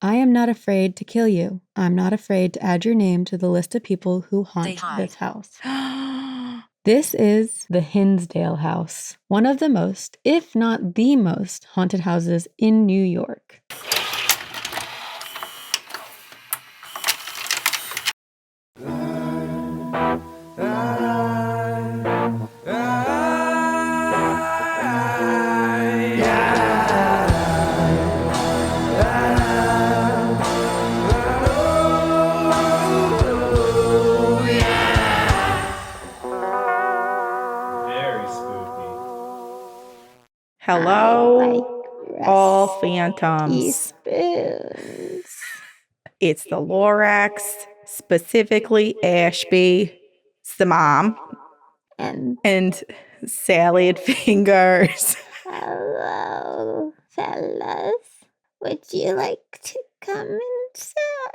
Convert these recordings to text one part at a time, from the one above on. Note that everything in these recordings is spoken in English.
I am not afraid to kill you. I'm not afraid to add your name to the list of people who haunt this house. This is the Hinsdale House, one of the most, if not the most, haunted houses in New York. Hello, all phantoms. It's the Lorax, specifically Ashby, it's the mom, and Salad Fingers. Hello, fellas. Would you like to come inside?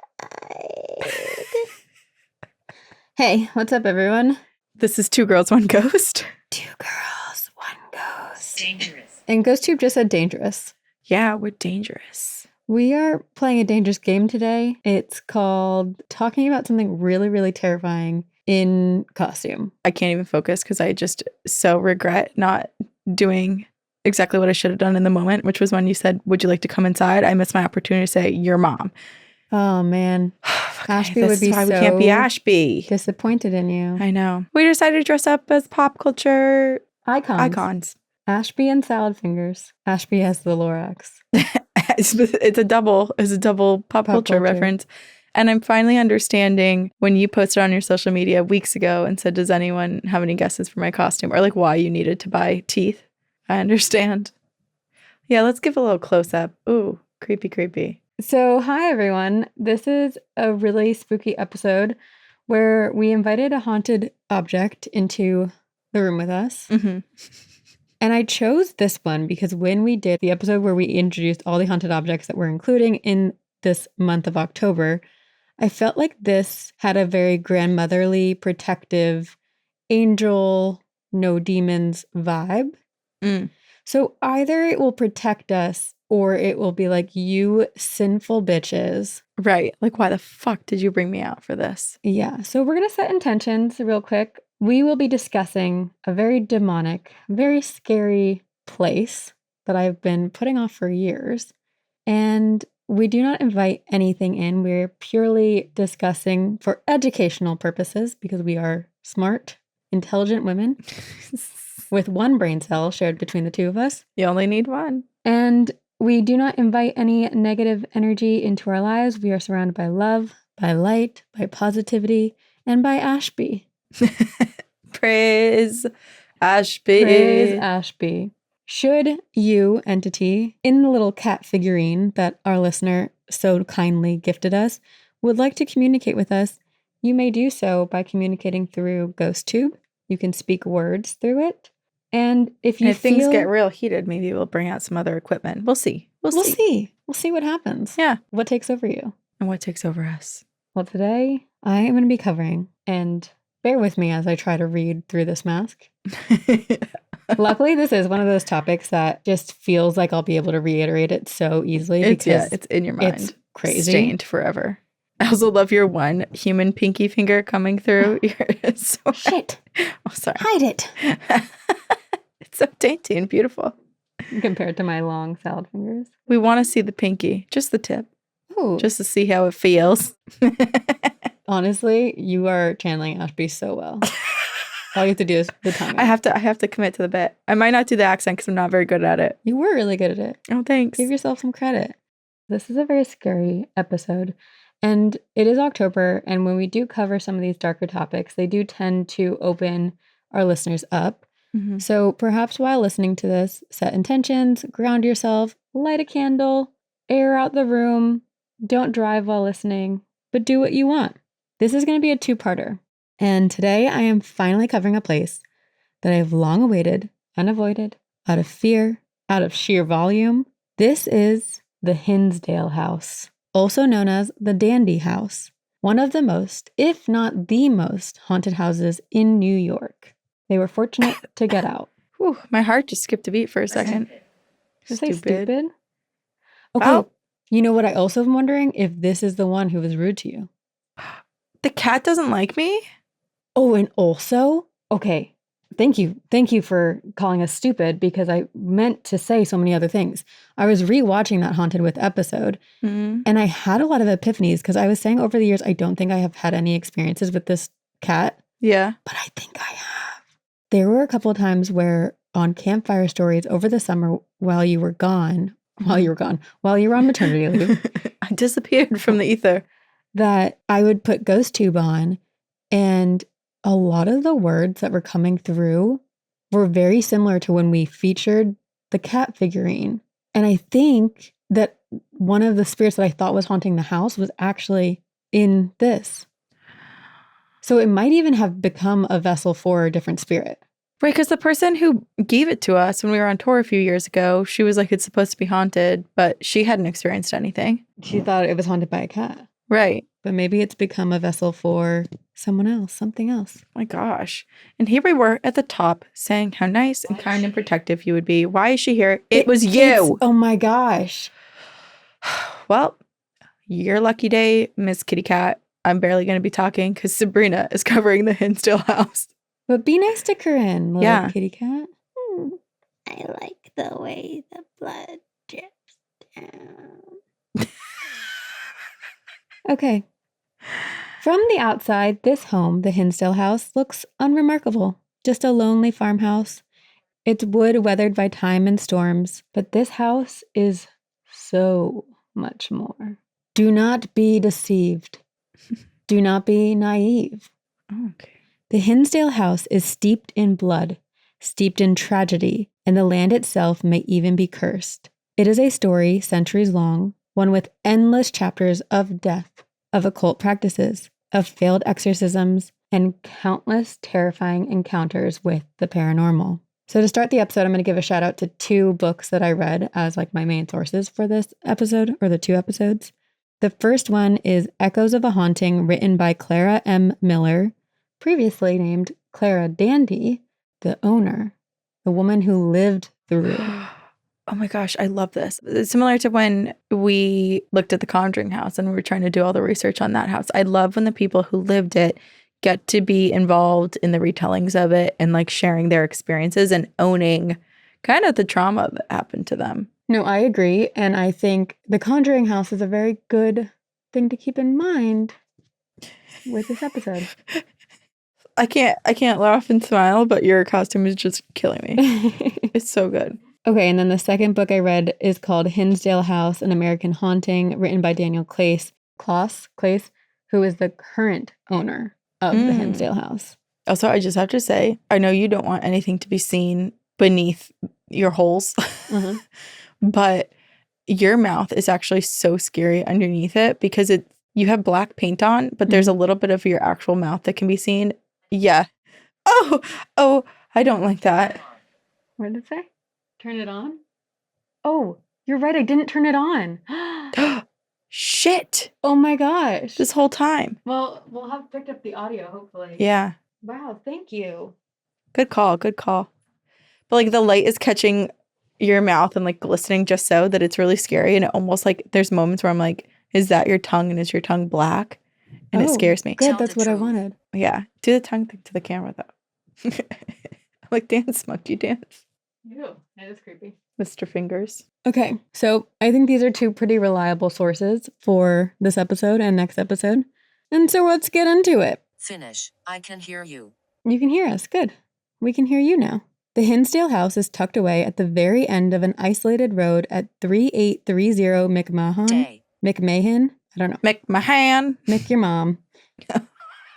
Hey, what's up, everyone? This is Two Girls, One Ghost. Two girls, one ghost. Dangerous. And GhostTube just said dangerous. Yeah, we're dangerous. We are playing a dangerous game today. It's called talking about something really, really terrifying in costume. I can't even focus because I just so regret not doing exactly what I should have done in the moment, which was when you said, would you like to come inside? I missed my opportunity to say, your mom. Oh, man. Ashby This would be is why so we can't be Ashby. disappointed in you. I know. We decided to dress up as pop culture icons. Ashby and Salad Fingers. Ashby has the Lorax. It's a double pop culture reference. And I'm finally understanding when you posted on your social media weeks ago and said, does anyone have any guesses for my costume? Or like why you needed to buy teeth. I understand. Yeah, let's give a little close up. Ooh, creepy. So, hi, everyone. This is a really spooky episode where we invited a haunted object into the room with us. Mm-hmm. And I chose this one because when we did the episode where we introduced all the haunted objects that we're including in this month of October, I felt like this had a very grandmotherly, protective, angel, no demons vibe. Mm. So either it will protect us or it will be like, you sinful bitches. Right. Like, why the fuck did you bring me out for this? Yeah. So we're going to set intentions real quick. We will be discussing a very demonic, very scary place that I've been putting off for years. And we do not invite anything in. We're purely discussing for educational purposes because we are smart, intelligent women with one brain cell shared between the two of us. You only need one. And we do not invite any negative energy into our lives. We are surrounded by love, by light, by positivity, and by Ashby. Praise Ashby. Praise Ashby. Should you, entity, in the little cat figurine that our listener so kindly gifted us, would like to communicate with us, you may do so by communicating through GhostTube. You can speak words through it. And if things get real heated, maybe we'll bring out some other equipment. We'll see. We'll see what happens. Yeah. What takes over you? And what takes over us? Well, today I am going to be covering, and bear with me as I try to read through this mask. Luckily, this is one of those topics that just feels like I'll be able to reiterate it so easily. It's in your mind. It's crazy. Stained forever. I also love your one human pinky finger coming through. So shit. Oh, sorry. Hide it. It's so dainty and beautiful. Compared to my long salad fingers. We want to see the pinky, just the tip. Ooh. Just to see how it feels. Honestly, you are channeling Ashby so well. All you have to do is the tongue. I have to commit to the bit. I might not do the accent because I'm not very good at it. You were really good at it. Oh, thanks. Give yourself some credit. This is a very scary episode. And it is October. And when we do cover some of these darker topics, they do tend to open our listeners up. Mm-hmm. So perhaps while listening to this, set intentions, ground yourself, light a candle, air out the room. Don't drive while listening, but do what you want. This is going to be a two-parter. And today I am finally covering a place that I have long awaited and avoided out of fear, out of sheer volume. This is the Hinsdale House, also known as the Dandy House, one of the most, if not the most, haunted houses in New York. They were fortunate to get out. Whew, my heart just skipped a beat for a second. Did you say stupid? Okay, Oh. You know what I also am wondering? If this is the one who was rude to you. The cat doesn't like me? Oh, and also, okay, thank you. Thank you for calling us stupid because I meant to say so many other things. I was rewatching that Haunted with episode and I had a lot of epiphanies because I was saying over the years, I don't think I have had any experiences with this cat. Yeah. But I think I have. There were a couple of times where on Campfire Stories over the summer while you were on maternity leave, I disappeared from the ether. that I would put Ghost Tube on, and a lot of the words that were coming through were very similar to when we featured the cat figurine. And I think that one of the spirits that I thought was haunting the house was actually in this. So it might even have become a vessel for a different spirit. Right, because the person who gave it to us when we were on tour a few years ago, she was like, it's supposed to be haunted, but she hadn't experienced anything. She thought it was haunted by a cat. Right. But maybe it's become a vessel for someone else, something else. My gosh. And here we were at the top saying how nice and kind and protective you would be. Why is she here? It was you. Oh my gosh. Well, your lucky day, Miss Kitty Cat. I'm barely going to be talking because Sabrina is covering the Hinsdale House. But be nice to Corinne, little kitty cat. I like the way the blood drips down. Okay. From the outside, this home, the Hinsdale House, looks unremarkable. Just a lonely farmhouse. It's wood weathered by time and storms, but this house is so much more. Do not be deceived. Do not be naive. Okay. The Hinsdale House is steeped in blood, steeped in tragedy, and the land itself may even be cursed. It is a story centuries long, one with endless chapters of death, of occult practices, of failed exorcisms, and countless terrifying encounters with the paranormal. So to start the episode, I'm going to give a shout out to 2 books that I read as like my main sources for this episode, or the 2 episodes. The first one is Echoes of a Haunting, written by Clara M. Miller, previously named Clara Dandy, the owner, the woman who lived through. Oh my gosh, I love this. It's similar to when we looked at the Conjuring house and we were trying to do all the research on that house. I love when the people who lived it get to be involved in the retellings of it and like sharing their experiences and owning kind of the trauma that happened to them. No, I agree. And I think the Conjuring house is a very good thing to keep in mind with this episode. I can't laugh and smile, but your costume is just killing me. It's so good. Okay, and then the second book I read is called Hinsdale House, An American Haunting, written by Daniel Claes, who is the current owner of the Hinsdale House. Also, I just have to say, I know you don't want anything to be seen beneath your holes, but your mouth is actually so scary underneath it because you have black paint on, but there's a little bit of your actual mouth that can be seen. Yeah. Oh, I don't like that. What did it say? Turn it on? Oh, you're right. I didn't turn it on. Shit. Oh my gosh. This whole time. Well, we'll have picked up the audio, hopefully. Yeah. Wow, thank you. Good call. But like the light is catching your mouth and like glistening just so that it's really scary. And it almost like there's moments where I'm like, is that your tongue? And is your tongue black? And it scares me. Good, that's what I wanted. Yeah. Do the tongue thing to the camera though. Like dance, monkey dance. Ew, that is creepy. Mr. Fingers. Okay, so I think these are 2 pretty reliable sources for this episode and next episode. And so let's get into it. Finish. I can hear you. You can hear us. Good. We can hear you now. The Hinsdale House is tucked away at the very end of an isolated road at 3830 McMahon? I don't know. McMahon. Mick your mom.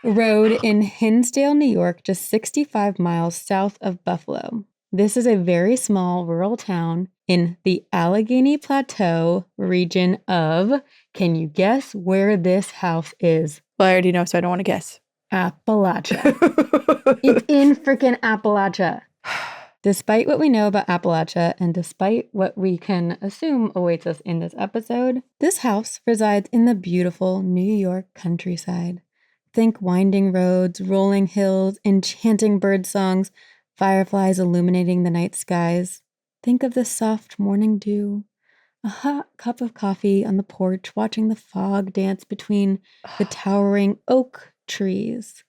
Road in Hinsdale, New York, just 65 miles south of Buffalo. This is a very small rural town in the Allegheny Plateau region of, can you guess where this house is? Well, I already know, so I don't want to guess. Appalachia. It's in freaking Appalachia. Despite what we know about Appalachia and despite what we can assume awaits us in this episode, this house resides in the beautiful New York countryside. Think winding roads, rolling hills, enchanting bird songs, fireflies illuminating the night skies. Think of the soft morning dew, a hot cup of coffee on the porch, watching the fog dance between the towering oak trees.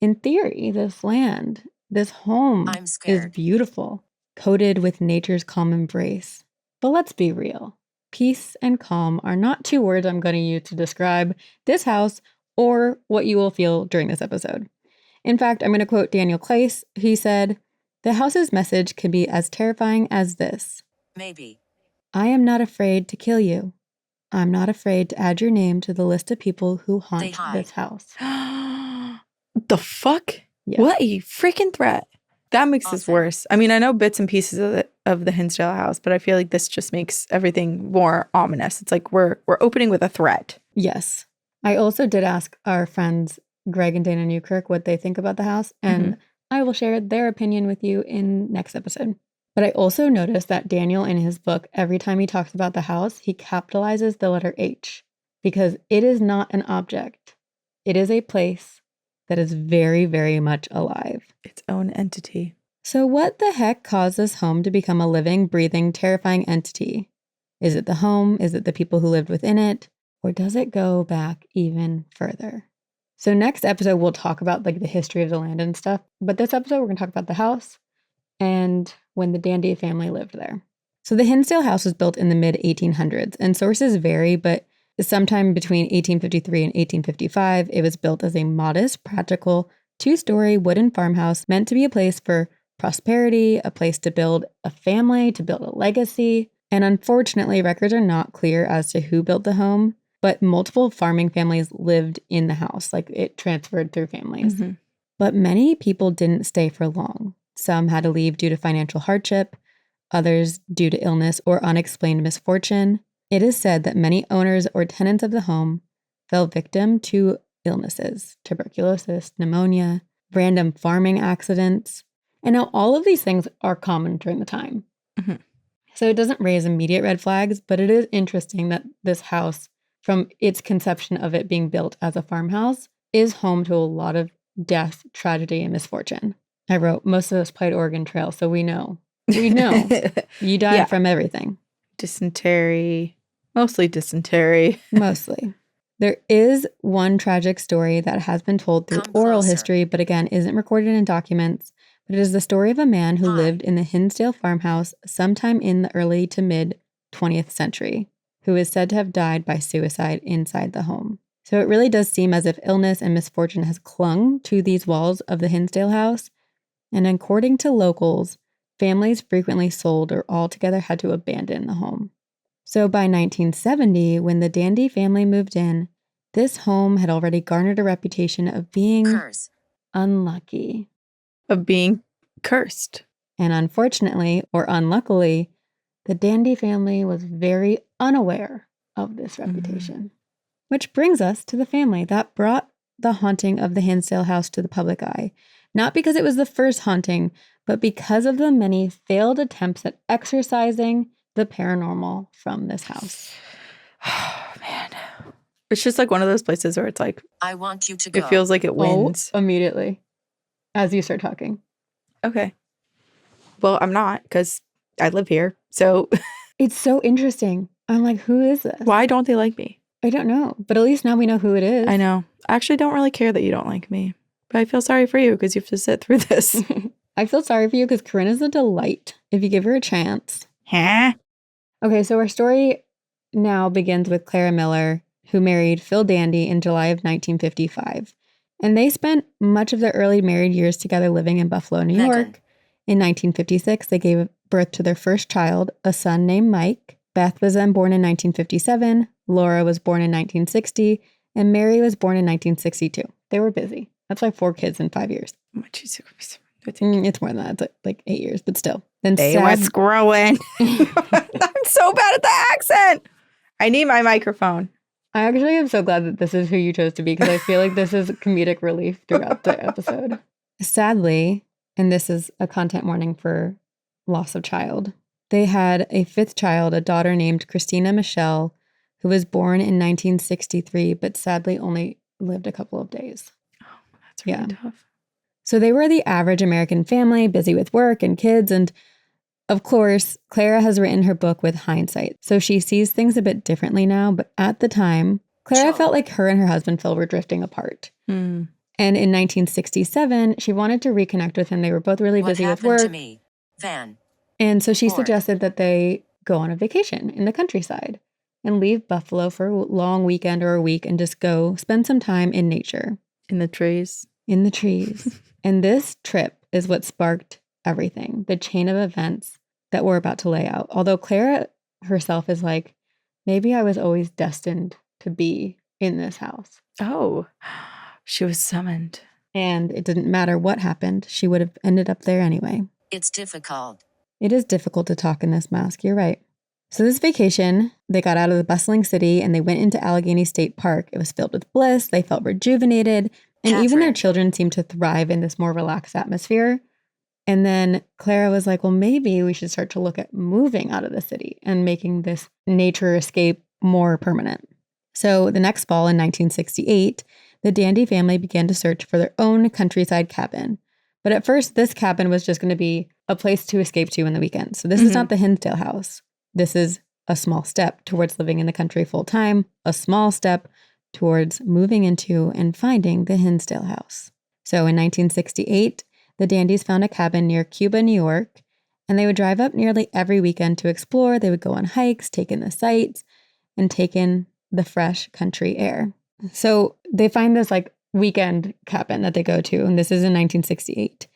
In theory, this land, this home I'm is scared. beautiful, coated with nature's calm embrace. But let's be real. Peace and calm are not two words I'm going to use to describe this house or what you will feel during this episode. In fact, I'm going to quote Daniel Clace. He said, "The house's message can be as terrifying as this. Maybe. I am not afraid to kill you. I'm not afraid to add your name to the list of people who haunt hide. this house." The fuck? Yeah. What a freaking threat. That makes this Awesome. worse. I mean, I know bits and pieces of the Hinsdale House, but I feel like this just makes everything more ominous. It's like we're opening with a threat. Yes. I also did ask our friends Greg and Dana Newkirk what they think about the house, and I will share their opinion with you in next episode. But I also noticed that Daniel in his book, every time he talks about the house, he capitalizes the letter H because it is not an object. It is a place that is very, very much alive. Its own entity. So what the heck caused this home to become a living, breathing, terrifying entity? Is it the home? Is it the people who lived within it? Or does it go back even further? So next episode, we'll talk about like the history of the land and stuff. But this episode, we're going to talk about the house and when the Dandy family lived there. So the Hinsdale House was built in the mid-1800s, and sources vary, but sometime between 1853 and 1855, it was built as a modest, practical, 2-story wooden farmhouse meant to be a place for prosperity, a place to build a family, to build a legacy. And unfortunately, records are not clear as to who built the home, but multiple farming families lived in the house, like it transferred through families. But many people didn't stay for long. Some had to leave due to financial hardship, others due to illness or unexplained misfortune. It is said that many owners or tenants of the home fell victim to illnesses, tuberculosis, pneumonia, random farming accidents. And now all of these things are common during the time. So it doesn't raise immediate red flags, but it is interesting that this house, from its conception of it being built as a farmhouse, is home to a lot of death, tragedy, and misfortune. I wrote, most of us played Oregon Trail, so we know. We know. You died from everything. Dysentery. Mostly dysentery. Mostly. There is one tragic story that has been told through oral history, but again, isn't recorded in documents. But it is the story of a man who lived in the Hinsdale farmhouse sometime in the early to mid 20th century, who is said to have died by suicide inside the home. So it really does seem as if illness and misfortune has clung to these walls of the Hinsdale house. And according to locals, families frequently sold or altogether had to abandon the home. So by 1970, when the Dandy family moved in, this home had already garnered a reputation of being unlucky. Of being cursed. And unfortunately, or unluckily, the Dandy family was very unaware of this reputation. Which brings us to the family that brought the haunting of the Hinsdale house to the public eye. Not because it was the first haunting, but because of the many failed attempts at exorcising the paranormal from this house. Oh, man. It's just like one of those places where it's like, I want you to go. It feels like it wins. Immediately. As you start talking. Okay. Well, I'm not because I live here. So it's so interesting. I'm like, who is this? Why don't they like me? I don't know. But at least now we know who it is. I know. I actually don't really care that you don't like me. But I feel sorry for you because you have to sit through this. I feel sorry for you because Corinna's a delight if you give her a chance. Huh? Okay, so our story now begins with Clara Miller, who married Phil Dandy in July of 1955. And they spent much of their early married years together living in Buffalo, New York. In 1956, they gave birth to their first child, a son named Mike. Beth was then born in 1957. Laura was born in 1960. And Mary was born in 1962. They were busy. That's like 4 kids in 5 years. It's more than that. It's like 8 years, but still. Then they were screwing. I'm so bad at the accent. I need my microphone. I actually am so glad that this is who you chose to be because I feel like this is comedic relief throughout the episode. Sadly, and this is a content warning for loss of child, they had a 5th child, a daughter named Christina Michelle, who was born in 1963, but sadly only lived a couple of days. Oh, that's really tough. So they were the average American family, busy with work and kids, and Of course, Clara has written her book with hindsight, so she sees things a bit differently now, but at the time, Clara Sure. felt like her and her husband Phil were drifting apart. Hmm. And in 1967, she wanted to reconnect with him. They were both really What busy with happened to work. me? Van. And so she Lord. suggested that they go on a vacation in the countryside and leave Buffalo for a long weekend or a week and just go spend some time in nature, In the trees. in the trees. And this trip is what sparked everything, the chain of events that we're about to lay out. Although Clara herself is like, maybe I was always destined to be in this house. Oh, she was summoned. And it didn't matter what happened, she would have ended up there anyway. It's difficult. It is difficult to talk in this mask, you're right. So this vacation, they got out of the bustling city and they went into Allegheny State Park. It was filled with bliss, they felt rejuvenated, and even their Catherine. children seemed to thrive in this more relaxed atmosphere. And then Clara was like, well, maybe we should start to look at moving out of the city and making this nature escape more permanent. So the next fall in 1968, the Dandy family began to search for their own countryside cabin. But at first, this cabin was just going to be a place to escape to in the weekend. So this is not the Hinsdale House. This is a small step towards living in the country full time, a small step towards moving into and finding the Hinsdale House. So in 1968, the Dandys found a cabin near Cuba, New York, and they would drive up nearly every weekend to explore. They would go on hikes, take in the sights, and take in the fresh country air. So they find this like weekend cabin that they go to, and this is in 1968.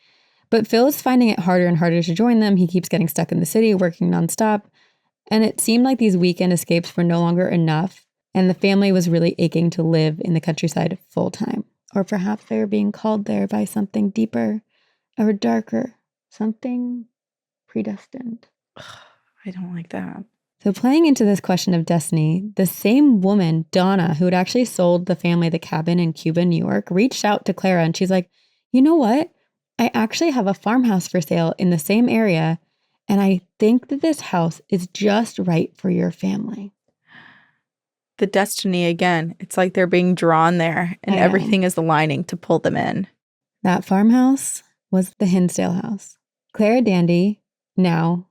But Phil is finding it harder and harder to join them. He keeps getting stuck in the city, working nonstop. And it seemed like these weekend escapes were no longer enough. And the family was really aching to live in the countryside full time. Or perhaps they were being called there by something deeper or darker, something predestined. I don't like that. So playing into this question of destiny, the same woman, Donna, who had actually sold the family the cabin in Cuba, New York, reached out to Clara and she's like, you know what? I actually have a farmhouse for sale in the same area, and I think that this house is just right for your family. The destiny again. It's like they're being drawn there and I know. everything is aligning to pull them in. That farmhouse was the Hinsdale House. Clara Dandy, now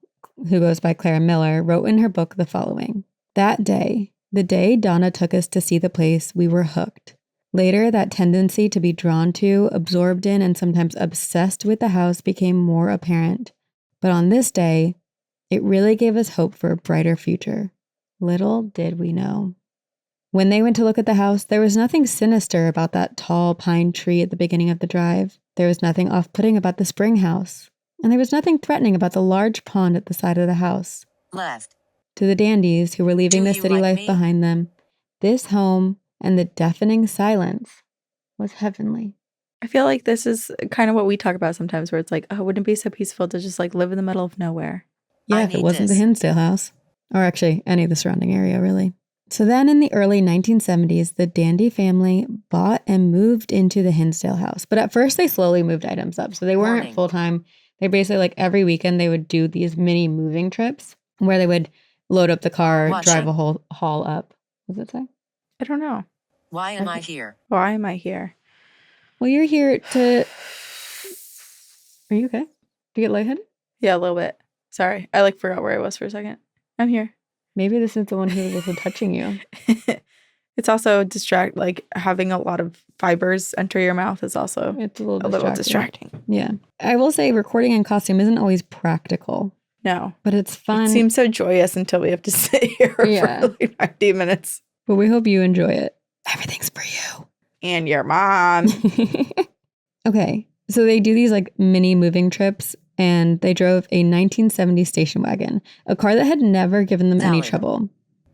who goes by Clara Miller, wrote in her book the following. That day, the day Donna took us to see the place, we were hooked. Later, that tendency to be drawn to, absorbed in, and sometimes obsessed with the house became more apparent. But on this day, it really gave us hope for a brighter future. Little did we know. When they went to look at the house, there was nothing sinister about that tall pine tree at the beginning of the drive. There was nothing off-putting about the spring house. And there was nothing threatening about the large pond at the side of the house. Left. To the Dandys who were leaving Do the you city like life me? behind them, this home and the deafening silence was heavenly. I feel like this is kind of what we talk about sometimes where it's like, oh, wouldn't it be so peaceful to just like live in the middle of nowhere? Yeah, I if it need wasn't the this. Hinsdale House. Or actually, any of the surrounding area, really. So then in the early 1970s, the Dandy family bought and moved into the Hinsdale House. But at first, they slowly moved items up. So they weren't Warning. full-time. They basically, like every weekend, they would do these mini moving trips where they would load up the car, Watch drive it. a whole haul up. What does it say? I don't know. Why am I Okay. here? Why am I here? Well, you're here to... Are you okay? Do you get lightheaded? Yeah, a little bit. Sorry. I like forgot where I was for a second. I'm here. Maybe this is the one who was also touching you. It's also like having a lot of fibers enter your mouth is also It's a little a little distracting. Yeah. I will say recording in costume isn't always practical, No. but it's fun. It seems so joyous until we have to sit here Yeah. for like 90 minutes. But we hope you enjoy it. Everything's for you. And your mom. Okay. So they do these like mini moving trips and they drove a 1970 station wagon, a car that had never given them any Valid. trouble.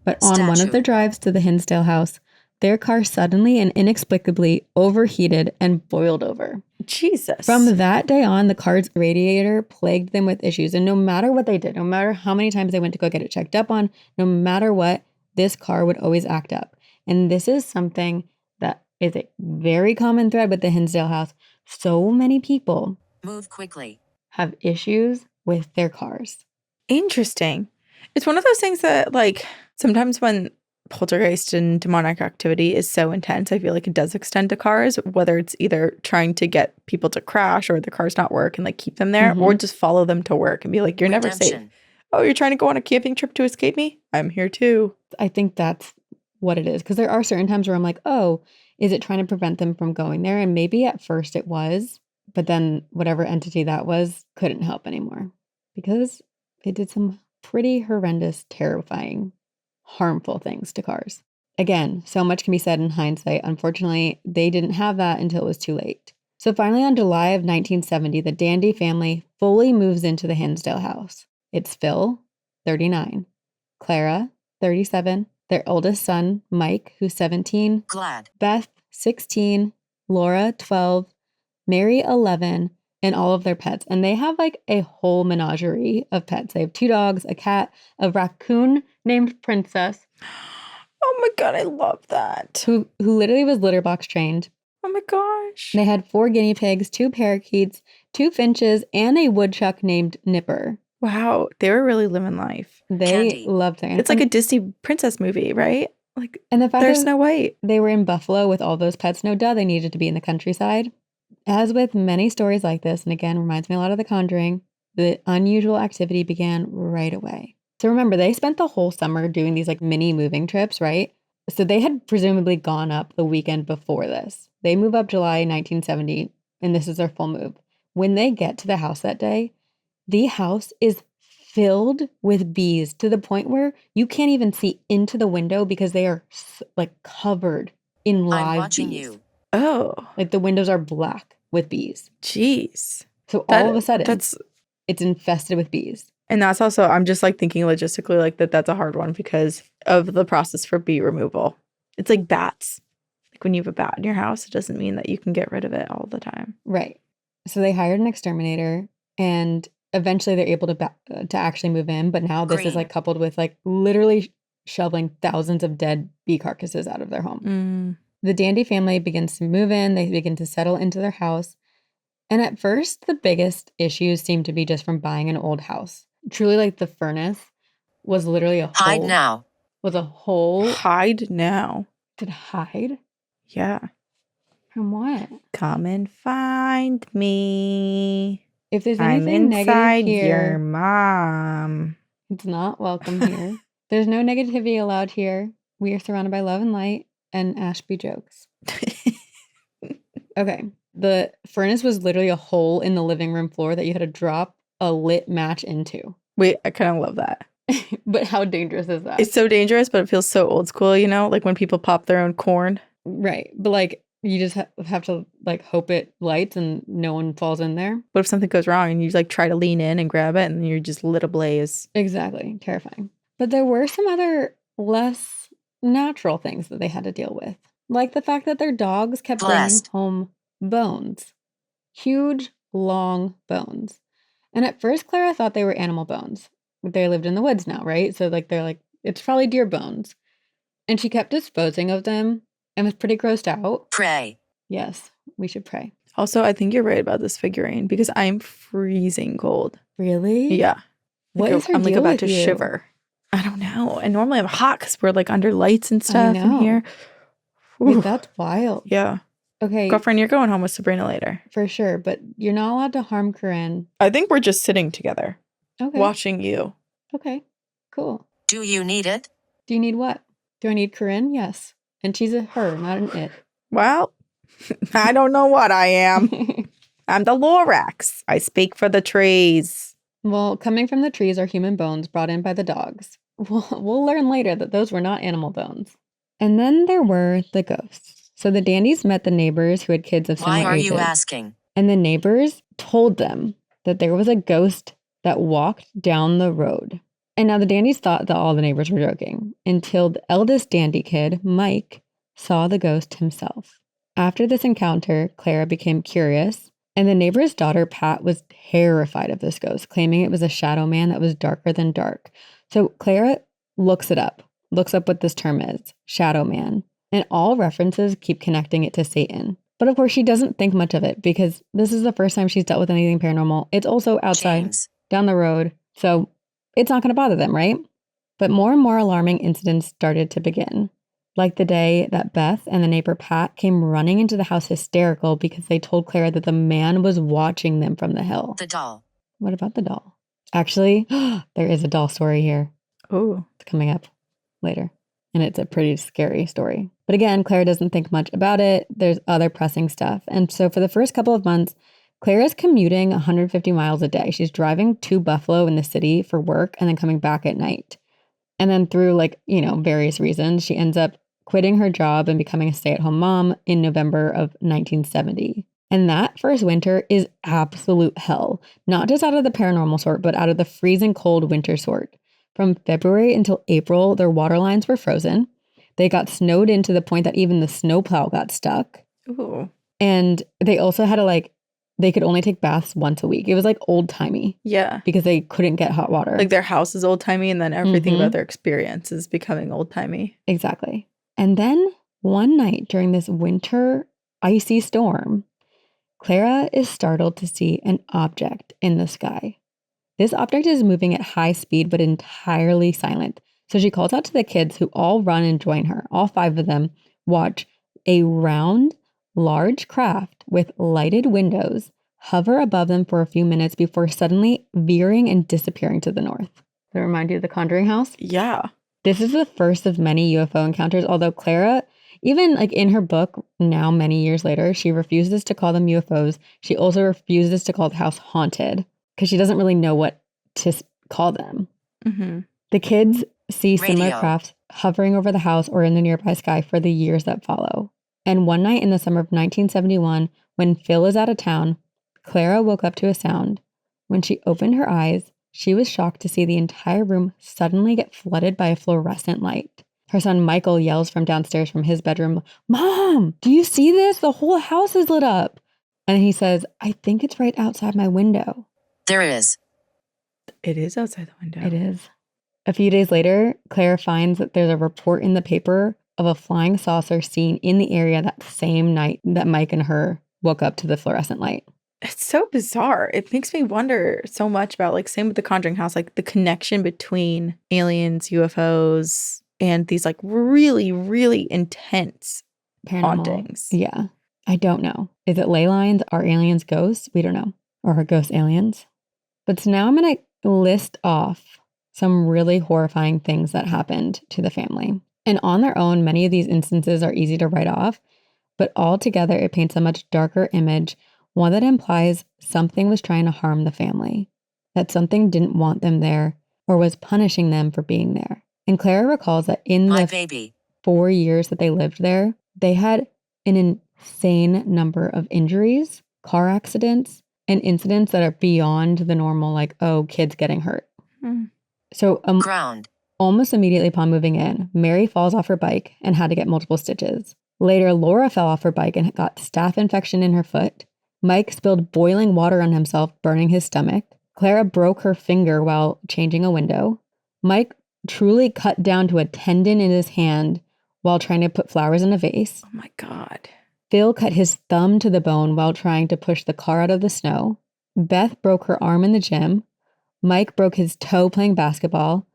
But on one of Statue. their drives to the Hinsdale House, their car suddenly and inexplicably overheated and boiled over. Jesus. From that day on, the car's radiator plagued them with issues. And no matter what they did, no matter how many times they went to go get it checked up on, no matter what, this car would always act up. And this is something that is a very common thread with the Hinsdale House. So many people Move quickly. have issues with their cars. Interesting. It's one of those things that like sometimes when poltergeist and demonic activity is so intense, I feel like it does extend to cars, whether it's either trying to get people to crash or the cars not work and like keep them there, or just follow them to work and be like, you're never safe. Redemption. Oh, you're trying to go on a camping trip to escape me? I'm here too. I think that's what it is. Because there are certain times where I'm like, oh, is it trying to prevent them from going there? And maybe at first it was, but then whatever entity that was couldn't help anymore because it did some pretty horrendous, terrifying, harmful things to cars. Again, so much can be said in hindsight. Unfortunately, they didn't have that until it was too late. So finally, on July of 1970, the Dandy family fully moves into the Hinsdale house. It's Phil, 39, Clara, 37, their oldest son, Mike, who's 17, Glad. Beth, 16, Laura, 12, Mary, 11, and all of their pets. And they have like a whole menagerie of pets. They have 2 dogs, a cat, a raccoon named Princess, Oh my God, I love that. who literally was litter box trained. Oh my gosh. They had 4 guinea pigs, 2 parakeets, 2 finches, and a woodchuck named Nipper. Wow, they were really living life. They Candy. loved their It's like a Disney princess movie, right? Like, and the fact there's that Snow White. they were in Buffalo with all those pets, no doubt they needed to be in the countryside. As with many stories like this, and again, reminds me a lot of The Conjuring, the unusual activity began right away. So remember, they spent the whole summer doing these like mini moving trips, right? So they had presumably gone up the weekend before this. They move up July 1970, and this is their full move. When they get to the house that day, the house is filled with bees to the point where you can't even see into the window because they are like covered in live I'm watching bees. you. Oh, Like the windows are black with bees. jeez. So all of a sudden, That's it's infested with bees. And that's also, I'm just like thinking logistically, like that's a hard one because of the process for bee removal. It's like bats. Like when you have a bat in your house, it doesn't mean that you can get rid of it all the time. Right. So they hired an exterminator and eventually they're able to actually move in. But now this is Green. like coupled with like literally shoveling thousands of dead bee carcasses out of their home. The Dandy family begins to move in. They begin to settle into their house. And at first, the biggest issues seem to be just from buying an old house. Truly, like the furnace was literally a Hide hole. now. Was a hole. Hide now. Did hide? Yeah. From what? Come and find me. If there's I'm anything inside negative here, your mom. it's not welcome here. There's no negativity allowed here. We are surrounded by love and light and Ashby jokes. Okay. The furnace was literally a hole in the living room floor that you had to drop a lit match into. Wait, I kind of love that. But how dangerous is that? It's so dangerous, but it feels so old school, you know? Like when people pop their own corn. Right. But like you just have to like hope it lights and no one falls in there. What if something goes wrong and you like try to lean in and grab it and you're just lit ablaze? Exactly. Terrifying. But there were some other less natural things that they had to deal with. Like the fact that their dogs kept Blessed. bringing home bones. Huge, long bones. And at first, Clara thought they were animal bones. They lived in the woods now, right? So like they're like, it's probably deer bones. And she kept disposing of them and was pretty grossed out. Pray. Yes, we should pray. Also, I think you're right about this figurine because I'm freezing cold. Really? Yeah. What Like, is her I'm like deal about with to you? shiver. I don't know. And normally I'm hot because we're like under lights and I stuff in know. here. Wait, Ooh. that's wild. Yeah. Okay, Girlfriend, you're going home with Sabrina later. for sure. But you're not allowed to harm Corinne. I think we're just sitting together, Okay. watching you. Okay, cool. Do you need it? Do you need what? Do I need Corinne? Yes. And she's a her, not an it. Well, I don't know what I am. I'm the Lorax. I speak for the trees. Well, coming from the trees are human bones brought in by the dogs. We'll learn later that those were not animal bones. And then there were the ghosts. So the Dandies met the neighbors who had kids of Why similar are ages. you asking? And the neighbors told them that there was a ghost that walked down the road. And now the Dandies thought that all the neighbors were joking until the eldest Dandy kid, Mike, saw the ghost himself. After this encounter, Clara became curious, and the neighbor's daughter, Pat, was terrified of this ghost, claiming it was a shadow man that was darker than dark. So Clara looks up what this term is, shadow man, and all references keep connecting it to Satan. But of course, she doesn't think much of it because this is the first time she's dealt with anything paranormal. It's also outside, James. down the road, so it's not going to bother them, right? But more and more alarming incidents started to begin. Like the day that Beth and the neighbor Pat came running into the house hysterical because they told Clara that the man was watching them from the hill. The doll. What about the doll? Actually, there is a doll story here. Oh. It's coming up later. And it's a pretty scary story. But again, Clara doesn't think much about it. There's other pressing stuff. And so for the first couple of months, Clara's commuting 150 miles a day. She's driving to Buffalo in the city for work and then coming back at night. And then through various reasons, she ends up quitting her job and becoming a stay-at-home mom in November of 1970. And that first winter is absolute hell, not just out of the paranormal sort, but out of the freezing cold winter sort. From February until April, their water lines were frozen. They got snowed in to the point that even the snowplow got stuck. Ooh. And they also had to they could only take baths once a week. It was like old timey. Yeah. Because they couldn't get hot water. Like their house is old timey and then everything about their experience is becoming old timey. Exactly. And then one night during this winter icy storm, Clara is startled to see an object in the sky. This object is moving at high speed but entirely silent. So she calls out to the kids who all run and join her. All 5 of them watch a round, large craft with lighted windows hover above them for a few minutes before suddenly veering and disappearing to the north. Does it remind you of the Conjuring House? Yeah. This is the first of many UFO encounters, although Clara, even in her book now many years later, she refuses to call them UFOs. She also refuses to call the house haunted because she doesn't really know what to call them. Mm-hmm. The kids see Radio. similar crafts hovering over the house or in the nearby sky for the years that follow. And one night in the summer of 1971, when Phil is out of town, Clara woke up to a sound. When she opened her eyes, she was shocked to see the entire room suddenly get flooded by a fluorescent light. Her son Michael yells from downstairs from his bedroom, "Mom, do you see this? The whole house is lit up." And he says, "I think it's right outside my window." There is. It is outside the window. It is. A few days later, Claire finds that there's a report in the paper of a flying saucer seen in the area that same night that Mike and her woke up to the fluorescent light. It's so bizarre. It makes me wonder so much about, same with the Conjuring House, the connection between aliens, UFOs, and these, really, really intense Paranormal hauntings. Yeah. I don't know. Is it ley lines? Are aliens ghosts? We don't know. Or are ghosts aliens? But so now I'm going to list off some really horrifying things that happened to the family. And on their own, many of these instances are easy to write off, but all together it paints a much darker image, one that implies something was trying to harm the family, that something didn't want them there or was punishing them for being there. And Clara recalls that in the 4 years that they lived there, they had an insane number of injuries, car accidents, and incidents that are beyond the normal, kids getting hurt. Mm. So Ground. almost immediately upon moving in, Mary falls off her bike and had to get multiple stitches. Later, Laura fell off her bike and got staph infection in her foot. Mike spilled boiling water on himself, burning his stomach. Clara broke her finger while changing a window. Mike truly cut down to a tendon in his hand while trying to put flowers in a vase. Oh my God. Phil cut his thumb to the bone while trying to push the car out of the snow. Beth broke her arm in the gym. Mike broke his toe playing basketball.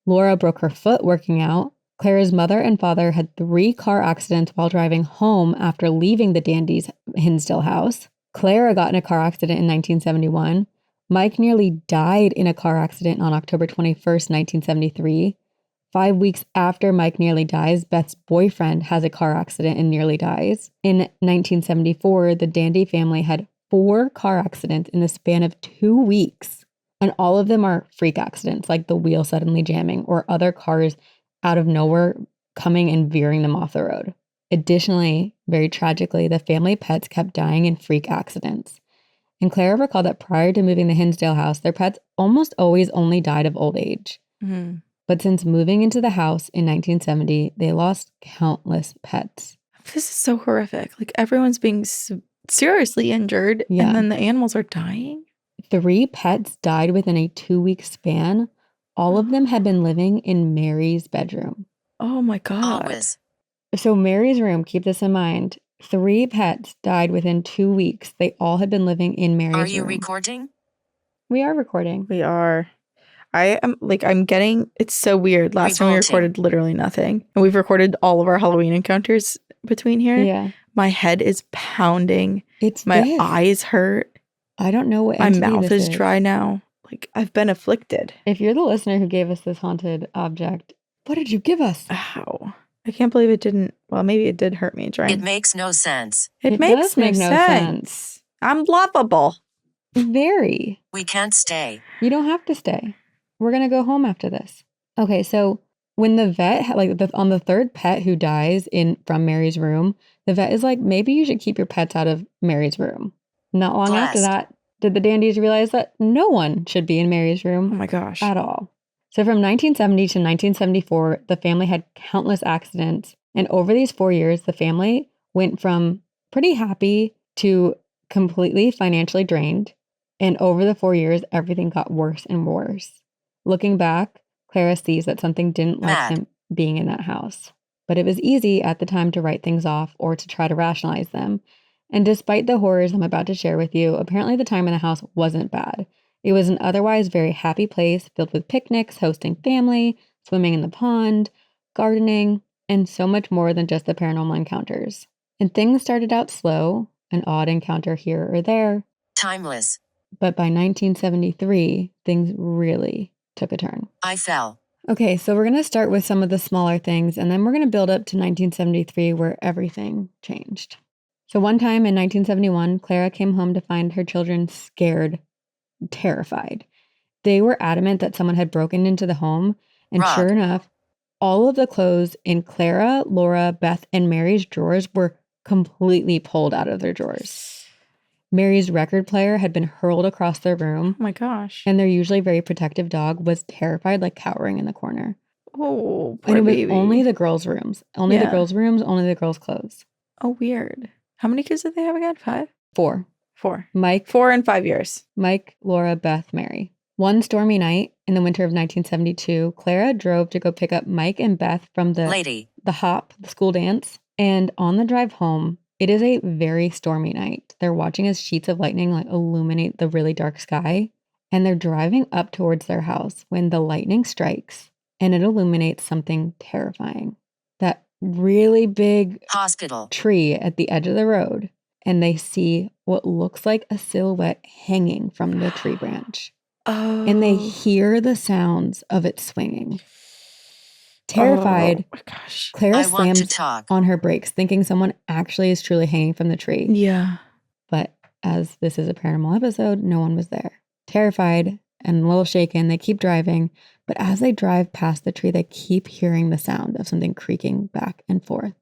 Laura broke her foot working out. Clara's mother and father had 3 car accidents while driving home after leaving the Dandy's Hinsdale house. Clara got in a car accident in 1971. Mike nearly died in a car accident on October 21st, 1973. 5 weeks after Mike nearly dies, Beth's boyfriend has a car accident and nearly dies. In 1974, the Dandy family had 4 car accidents in the span of 2 weeks. And all of them are freak accidents, like the wheel suddenly jamming or other cars out of nowhere coming and veering them off the road. Additionally, very tragically, the family pets kept dying in freak accidents. And Clara recalled that prior to moving the Hinsdale house, their pets almost always only died of old age. Mm-hmm. But since moving into the house in 1970, they lost countless pets. This is so horrific. Everyone's being seriously injured, Yeah. and then the animals are dying. 3 pets died within a 2-week span. All of them had been living in Mary's bedroom. Oh my God. Always. So Mary's room, keep this in mind, 3 pets died within 2 weeks. They all had been living in Mary's room. Are you recording? We are recording. We are. I am like, I'm getting, it's so weird. Last time we Revolting. recorded literally nothing. And we've recorded all of our Halloween encounters between here. Yeah. My head is pounding. It's My this. eyes hurt. I don't know what My entity mouth this is dry now. Like, I've been afflicted. If you're the listener who gave us this haunted object, what did you give us? Ow. I can't believe it didn't. Well, maybe it did hurt me. It makes no sense. It It makes does no make no sense. I'm lovable. Very. We can't stay. You don't have to stay. We're going to go home after this. Okay, so when the vet, on the third pet who dies from Mary's room, the vet is like, maybe you should keep your pets out of Mary's room. Not long after Blessed. that, did the dandies realize that no one should be in Mary's Oh room my gosh. at all. So from 1970 to 1974, the family had countless accidents. And over these 4 years, the family went from pretty happy to completely financially drained. And over the 4 years, everything got worse and worse. Looking back, Clara sees that something didn't like Mad. him being in that house. But it was easy at the time to write things off or to try to rationalize them. And despite the horrors I'm about to share with you, apparently the time in the house wasn't bad. It was an otherwise very happy place filled with picnics, hosting family, swimming in the pond, gardening, and so much more than just the paranormal encounters. And things started out slow, an odd encounter here or there, Timeless. but by 1973, things really took a turn. I fell. Okay, so we're going to start with some of the smaller things, and then we're going to build up to 1973 where everything changed. So one time in 1971, Clara came home to find her children scared, terrified. They were adamant that someone had broken into the home, and Robbed. sure enough, all of the clothes in Clara, Laura, Beth, and Mary's drawers were completely pulled out of their drawers. Mary's record player had been hurled across their room, Oh my gosh. and their usually very protective dog was terrified, like cowering in the corner. Oh, And poor it was baby. only the girls' rooms. Only the Yeah. girls' rooms, only the girls' clothes. Oh, weird. How many kids did they have again? 5? 4. 4. Mike, 4 and 5 years. Laura, Beth, Mary. One stormy night in the winter of 1972, Clara drove to go pick up Mike and Beth from the Lady. hop, the school dance. And on the drive home, it is a very stormy night. They're watching as sheets of lightning illuminate the really dark sky. And they're driving up towards their house when the lightning strikes and it illuminates something terrifying. That really big Hospital. tree at the edge of the road. And they see what looks like a silhouette hanging from the tree branch. Oh. And they hear the sounds of it swinging. Terrified, Oh my gosh. Clara I want to slams talk. on her brakes, thinking someone actually is truly hanging from the tree. Yeah. But as this is a paranormal episode, no one was there. Terrified and a little shaken, they keep driving. But as they drive past the tree, they keep hearing the sound of something creaking back and forth.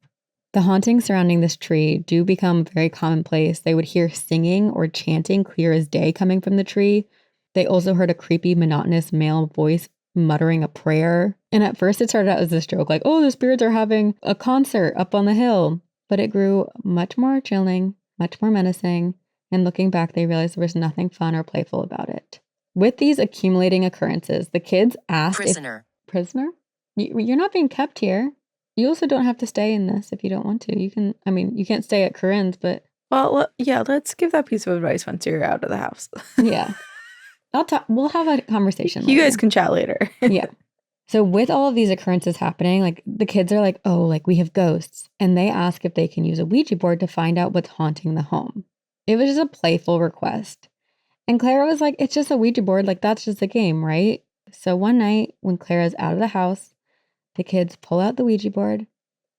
The hauntings surrounding this tree do become very commonplace. They would hear singing or chanting clear as day coming from the tree. They also heard a creepy, monotonous male voice muttering a prayer. And at first it started out as this joke, like, oh, the spirits are having a concert up on the hill. But it grew much more chilling, much more menacing. And looking back, they realized there was nothing fun or playful about it. With these accumulating occurrences, the kids asked Prisoner. Prisoner? You're not being kept here. You also don't have to stay in this if you don't want to. You can't stay at Corinne's, but... Well, yeah, let's give that piece of advice once you're out of the house. Yeah. We'll have a conversation later. You guys can chat later. Yeah. So with all of these occurrences happening, the kids are like, oh, we have ghosts. And they ask if they can use a Ouija board to find out what's haunting the home. It was just a playful request. And Clara was like, it's just a Ouija board. That's just a game, right? So one night when Clara's out of the house, the kids pull out the Ouija board.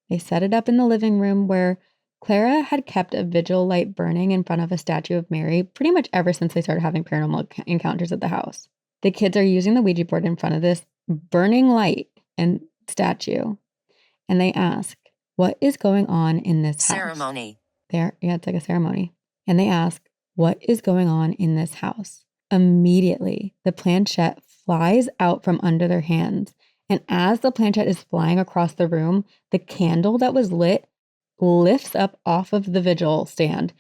They set it up in the living room where Clara had kept a vigil light burning in front of a statue of Mary pretty much ever since they started having paranormal encounters at the house. The kids are using the Ouija board in front of this burning light and statue. And they ask, what is going on in this house? Ceremony. It's like a ceremony. And they ask, what is going on in this house? Immediately, the planchette flies out from under their hands. And as the planchette is flying across the room, the candle that was lit lifts up off of the vigil stand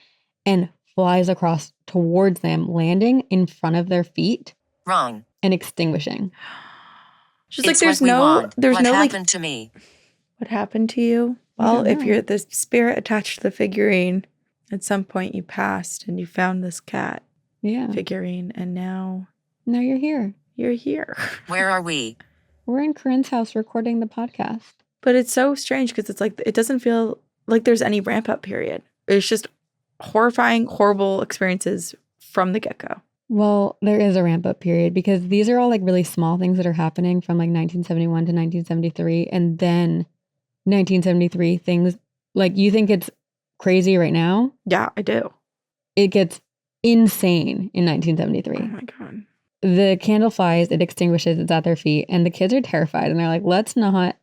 and flies across towards them, landing in front of their feet. Wrong. And extinguishing. Just It's there's what we no want. there's what no happened to me. What happened to you? I Well, don't if know. you're the spirit attached to the figurine, at some point you passed and you found this cat Yeah. figurine, and now Now you're here. you're here. Where are we? We're in Corinne's house recording the podcast. But it's so strange because it's like, it doesn't feel like there's any ramp up period. It's just horrifying, horrible experiences from the get-go. Well, there is a ramp up period because these are all like really small things that are happening from like 1971 to 1973. And then 1973 things, like you think it's crazy right now. Yeah, I do. It gets insane in 1973. Oh my God. The candle flies, it extinguishes, it's at their feet, and the kids are terrified and they're like, let's not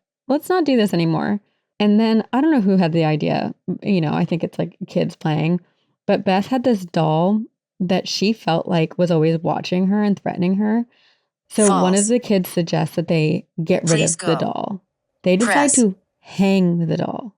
do this anymore. And then I don't know who had the idea. You know, I think it's like kids playing. But Beth had this doll that she felt like was always watching her and threatening her. So one of False. the kids suggests that they get rid Please of the go. doll. They decide Press. to hang the doll.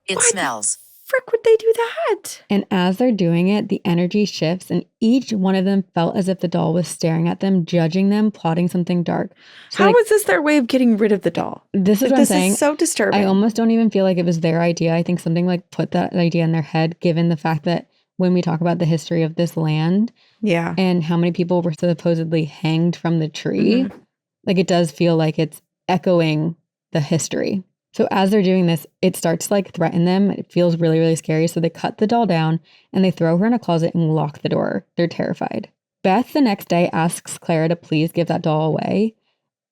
It Why smells. Frick would they do that? And as they're doing it, the energy shifts, and each one of them felt as if the doll was staring at them, judging them, plotting something dark. So How like, is this their way of getting rid of the doll? this is Like, what I'm this saying. is so disturbing. I almost don't even feel like it was their idea. I think something like put that idea in their head, given the fact that when we talk about the history of this land Yeah. and how many people were supposedly hanged from the tree, like it does feel like it's echoing the history. So as they're doing this, it starts to like threaten them. It feels really, really scary. So they cut the doll down and they throw her in a closet and lock the door. They're terrified. Beth the next day asks Clara to please give that doll away.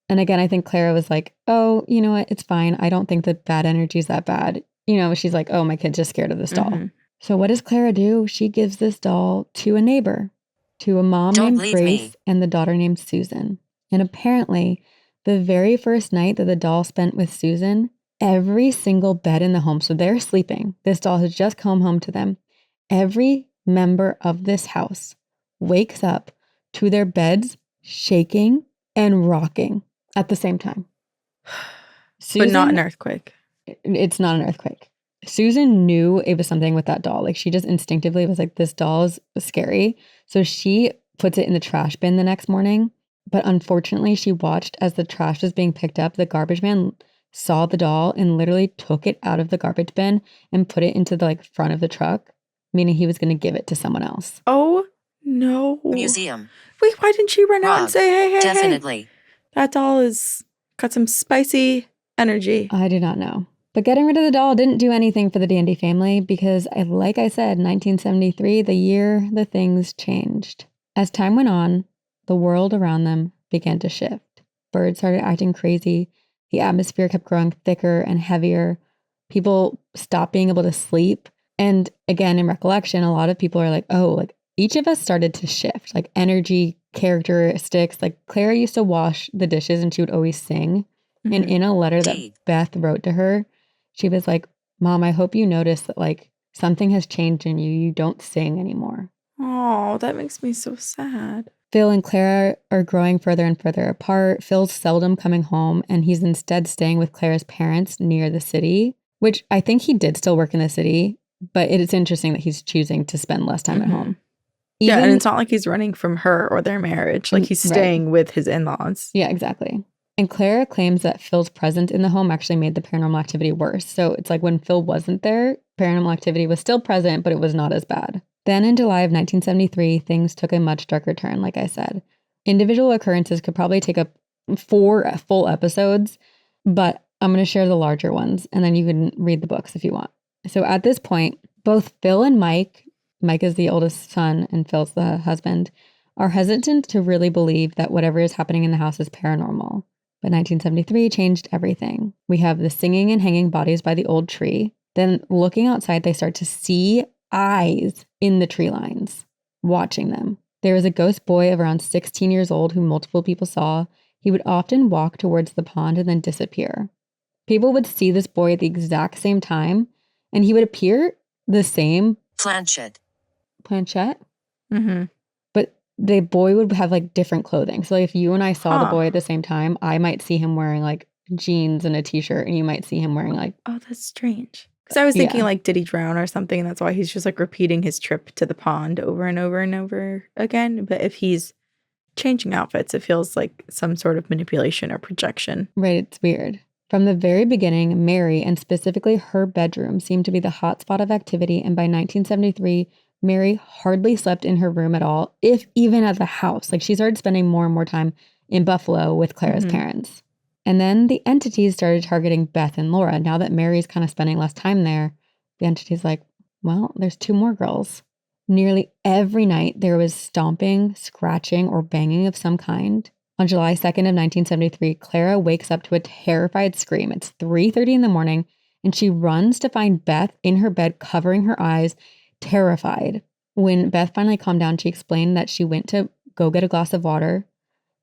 And again, I think Clara was like, oh, you know what? It's fine. I don't think that bad energy is that bad. You know, she's like, oh, my kid's just scared of this doll. So what does Clara do? She gives this doll to a neighbor, to a mom Don't named leave Grace me. and the daughter named Susan. And apparently, the very first night that the doll spent with Susan, every single bed in the home, so they're sleeping, this doll has just come home to them. Every member of this house wakes up to their beds shaking and rocking at the same time. But not an earthquake. It's not an earthquake. Susan knew it was something with that doll. Like she just instinctively was like, this doll is scary. So she puts it in the trash bin the next morning. But unfortunately, she watched as the trash was being picked up. The garbage man saw the doll and literally took it out of the garbage bin and put it into the like front of the truck, meaning he was going to give it to someone else. Oh, no. Museum. Wait, why didn't she run out and Rob. say, hey, hey, hey? Definitely. That doll is got some spicy energy. I do not know. But getting rid of the doll didn't do anything for the Dandy family because, like I said, 1973, the year the things changed. As time went on, the world around them began to shift. Birds started acting crazy. The atmosphere kept growing thicker and heavier. People stopped being able to sleep. And again, in recollection, a lot of people are like, oh, like each of us started to shift, like energy, characteristics. Like Clara used to wash the dishes and she would always sing. And in a letter that Deep. Beth wrote to her, she was like, Mom, I hope you notice that like something has changed in you. You don't sing anymore. Oh, that makes me so sad. Phil and Clara are growing further and further apart. Phil's seldom coming home, and he's instead staying with Clara's parents near the city, which I think he did still work in the city, but it's interesting that he's choosing to spend less time at home. Yeah, and Even- it's not like he's running from her or their marriage. Like he's Right. staying with his in-laws. Yeah, exactly. And Clara claims that Phil's presence in the home actually made the paranormal activity worse. So it's like when Phil wasn't there, paranormal activity was still present, but it was not as bad. Then in July of 1973, things took a much darker turn, like I said. Individual occurrences could probably take up 4 full episodes, but I'm going to share the larger ones, and then you can read the books if you want. So at this point, both Phil and Mike is the oldest son and Phil's the husband, are hesitant to really believe that whatever is happening in the house is paranormal. But 1973 changed everything. We have the singing and hanging bodies by the old tree. Then looking outside, they start to see eyes in the tree lines, watching them. There was a ghost boy of around 16 years old who multiple people saw. He would often walk towards the pond and then disappear. People would see this boy at the exact same time, and he would appear the same. Planchette. Mm-hmm. But the boy would have like different clothing. So like if you and I saw the boy at the same time, I might see him wearing like jeans and a t-shirt, and you might see him wearing like, Oh, that's strange. Because I was thinking Yeah. like, did he drown or something? And that's why he's just like repeating his trip to the pond over and over and over again. But if he's changing outfits, it feels like some sort of manipulation or projection. right, it's weird. From the very beginning, Mary, and specifically her bedroom, seemed to be the hotspot of activity. And by 1973, Mary hardly slept in her room at all, if even at the house. Like she started spending more and more time in Buffalo with Clara's parents. And then the entities started targeting Beth and Laura. Now that Mary's kind of spending less time there, the entity's like, well, there's 2 more girls. Nearly every night there was stomping, scratching, or banging of some kind. On July 2nd of 1973, Clara wakes up to a terrified scream. It's 3:30 in the morning, and she runs to find Beth in her bed, covering her eyes, terrified. When Beth finally calmed down, she explained that she went to go get a glass of water,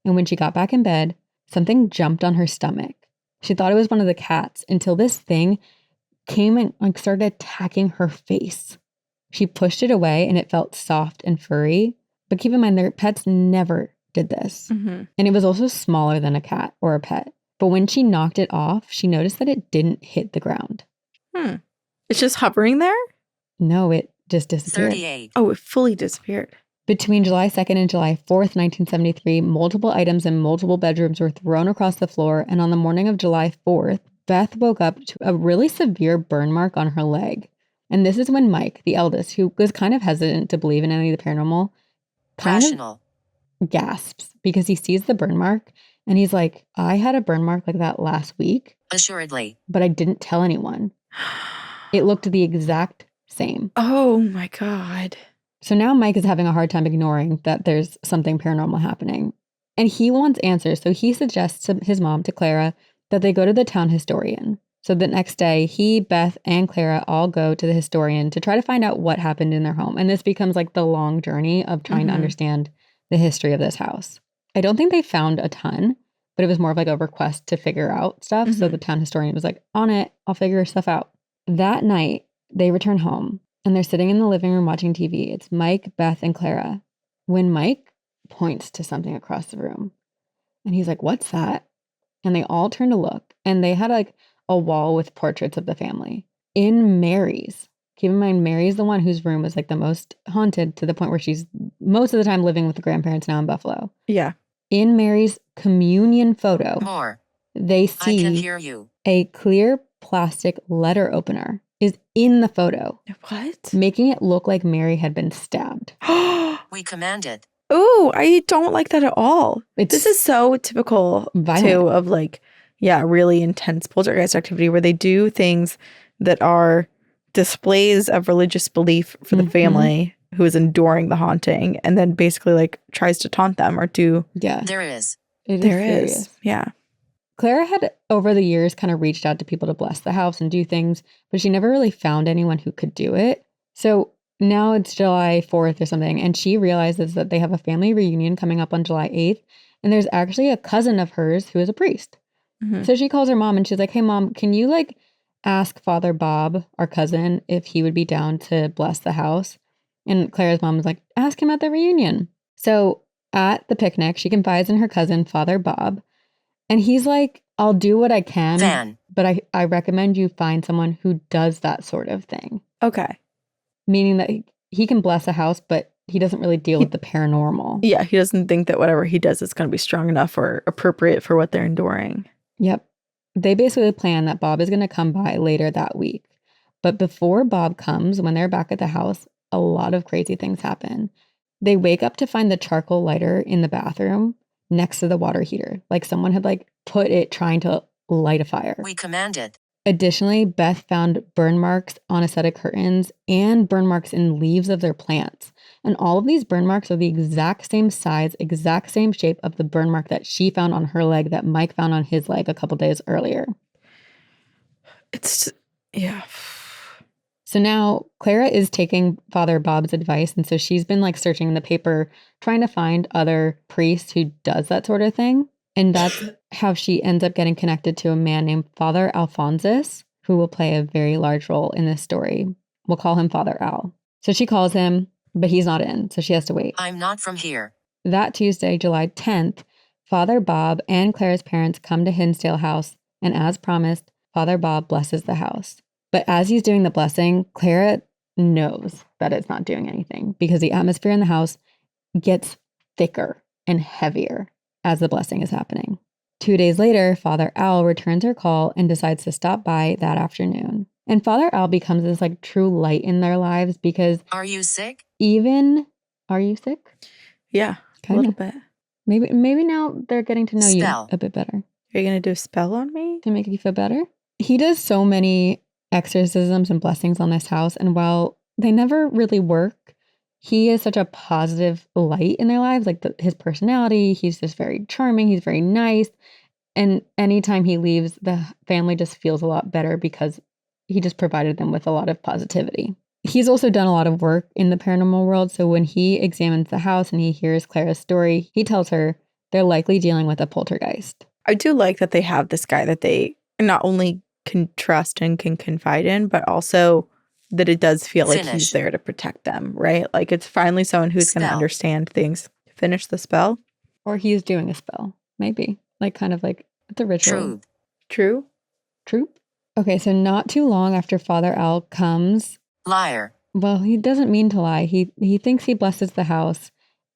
and when she got back in bed, something jumped on her stomach. She thought it was one of the cats until this thing came and started attacking her face. She pushed it away and it felt soft and furry. But keep in mind, their pets never did this. And it was also smaller than a cat or a pet. But when she knocked it off, she noticed that it didn't hit the ground. It's just hovering there? No, it just disappeared. 38. Oh, it fully disappeared. Between July 2nd and July 4th, 1973, multiple items in multiple bedrooms were thrown across the floor. And on the morning of July 4th, Beth woke up to a really severe burn mark on her leg. And this is when Mike, the eldest, who was kind of hesitant to believe in any of the paranormal, kind Rational. of gasps because he sees the burn mark and he's like, I had a burn mark like that last week, Assuredly. but I didn't tell anyone. It looked the exact same. Oh my God. So now Mike is having a hard time ignoring that there's something paranormal happening. And he wants answers. So he suggests to his mom, to Clara, that they go to the town historian. So the next day, he, Beth, and Clara all go to the historian to try to find out what happened in their home. And this becomes like the long journey of trying to understand the history of this house. I don't think they found a ton, but it was more of like a request to figure out stuff. So the town historian was like, on it, I'll figure stuff out. That night, they return home and they're sitting in the living room watching TV. It's Mike, Beth, and Clara. When Mike points to something across the room and he's like, what's that? And they all turn to look and they had like a wall with portraits of the family. In Mary's, keep in mind, Mary's the one whose room was like the most haunted to the point where she's most of the time living with the grandparents now in Buffalo. Yeah. In Mary's communion photo, More. they I can see hear you. a clear plastic letter opener is in the photo, What? making it look like Mary had been stabbed. We command it. Oh, I don't like that at all. It's This is so typical violent. too of like, yeah, really intense poltergeist activity where they do things that are displays of religious belief for the family who is enduring the haunting and then basically like tries to taunt them or do. Yeah, There is. it There serious. is. Yeah. Clara had over the years kind of reached out to people to bless the house and do things, but she never really found anyone who could do it. So now it's July 4th or something, and she realizes that they have a family reunion coming up on July 8th, and there's actually a cousin of hers who is a priest. So she calls her mom and she's like, hey, Mom, can you like ask Father Bob, our cousin, if he would be down to bless the house? And Clara's mom was like, ask him at the reunion. So at the picnic, she confides in her cousin, Father Bob. And he's like, I'll do what I can, Van. but I recommend you find someone who does that sort of thing. Okay. Meaning that he can bless a house, but he doesn't really deal with the paranormal. Yeah. He doesn't think that whatever he does is going to be strong enough or appropriate for what they're enduring. Yep. They basically plan that Bob is going to come by later that week. But before Bob comes, when they're back at the house, a lot of crazy things happen. They wake up to find the charcoal lighter in the bathroom next to the water heater. Like someone had like put it trying to light a fire. We command it. Additionally, Beth found burn marks on a set of curtains and burn marks in leaves of their plants. And all of these burn marks are the exact same size, exact same shape of the burn mark that she found on her leg that Mike found on his leg a couple days earlier. It's, yeah. So now Clara is taking Father Bob's advice. And so she's been like searching in the paper, trying to find other priests who does that sort of thing. And that's how she ends up getting connected to a man named Father Alphonsus, who will play a very large role in this story. We'll call him Father Al. So she calls him, but he's not in. So she has to wait. I'm not from here. That Tuesday, July 10th, Father Bob and Clara's parents come to Hinsdale House. And as promised, Father Bob blesses the house. But as he's doing the blessing, Clara knows that it's not doing anything because the atmosphere in the house gets thicker and heavier as the blessing is happening. 2 days later, Father Al returns her call and decides to stop by that afternoon. And Father Al becomes this like true light in their lives because Are you sick? are you sick? Yeah. Kinda. A little bit. Maybe now they're getting to know you Spell. a bit better Are you going to do a spell on me? to make you feel better. He does so many exorcisms and blessings on this house, and while they never really work, he is such a positive light in their lives. Like his personality, he's just very charming. He's very nice. And anytime he leaves, the family just feels a lot better because he just provided them with a lot of positivity. He's also done a lot of work in the paranormal world. So when he examines the house and he hears Clara's story, he tells her they're likely dealing with a poltergeist. I do like that they have this guy that they not only can trust and can confide in, but also that it does feel like he's Finish. there to protect them, right? Like it's finally someone who's going to Spell. understand things. Finish the spell. Or he's doing a spell, maybe. Like kind of like it's a ritual. Truth. True? Troop. Okay, so not too long after Father Al comes, Liar. well, he doesn't mean to lie. He thinks he blesses the house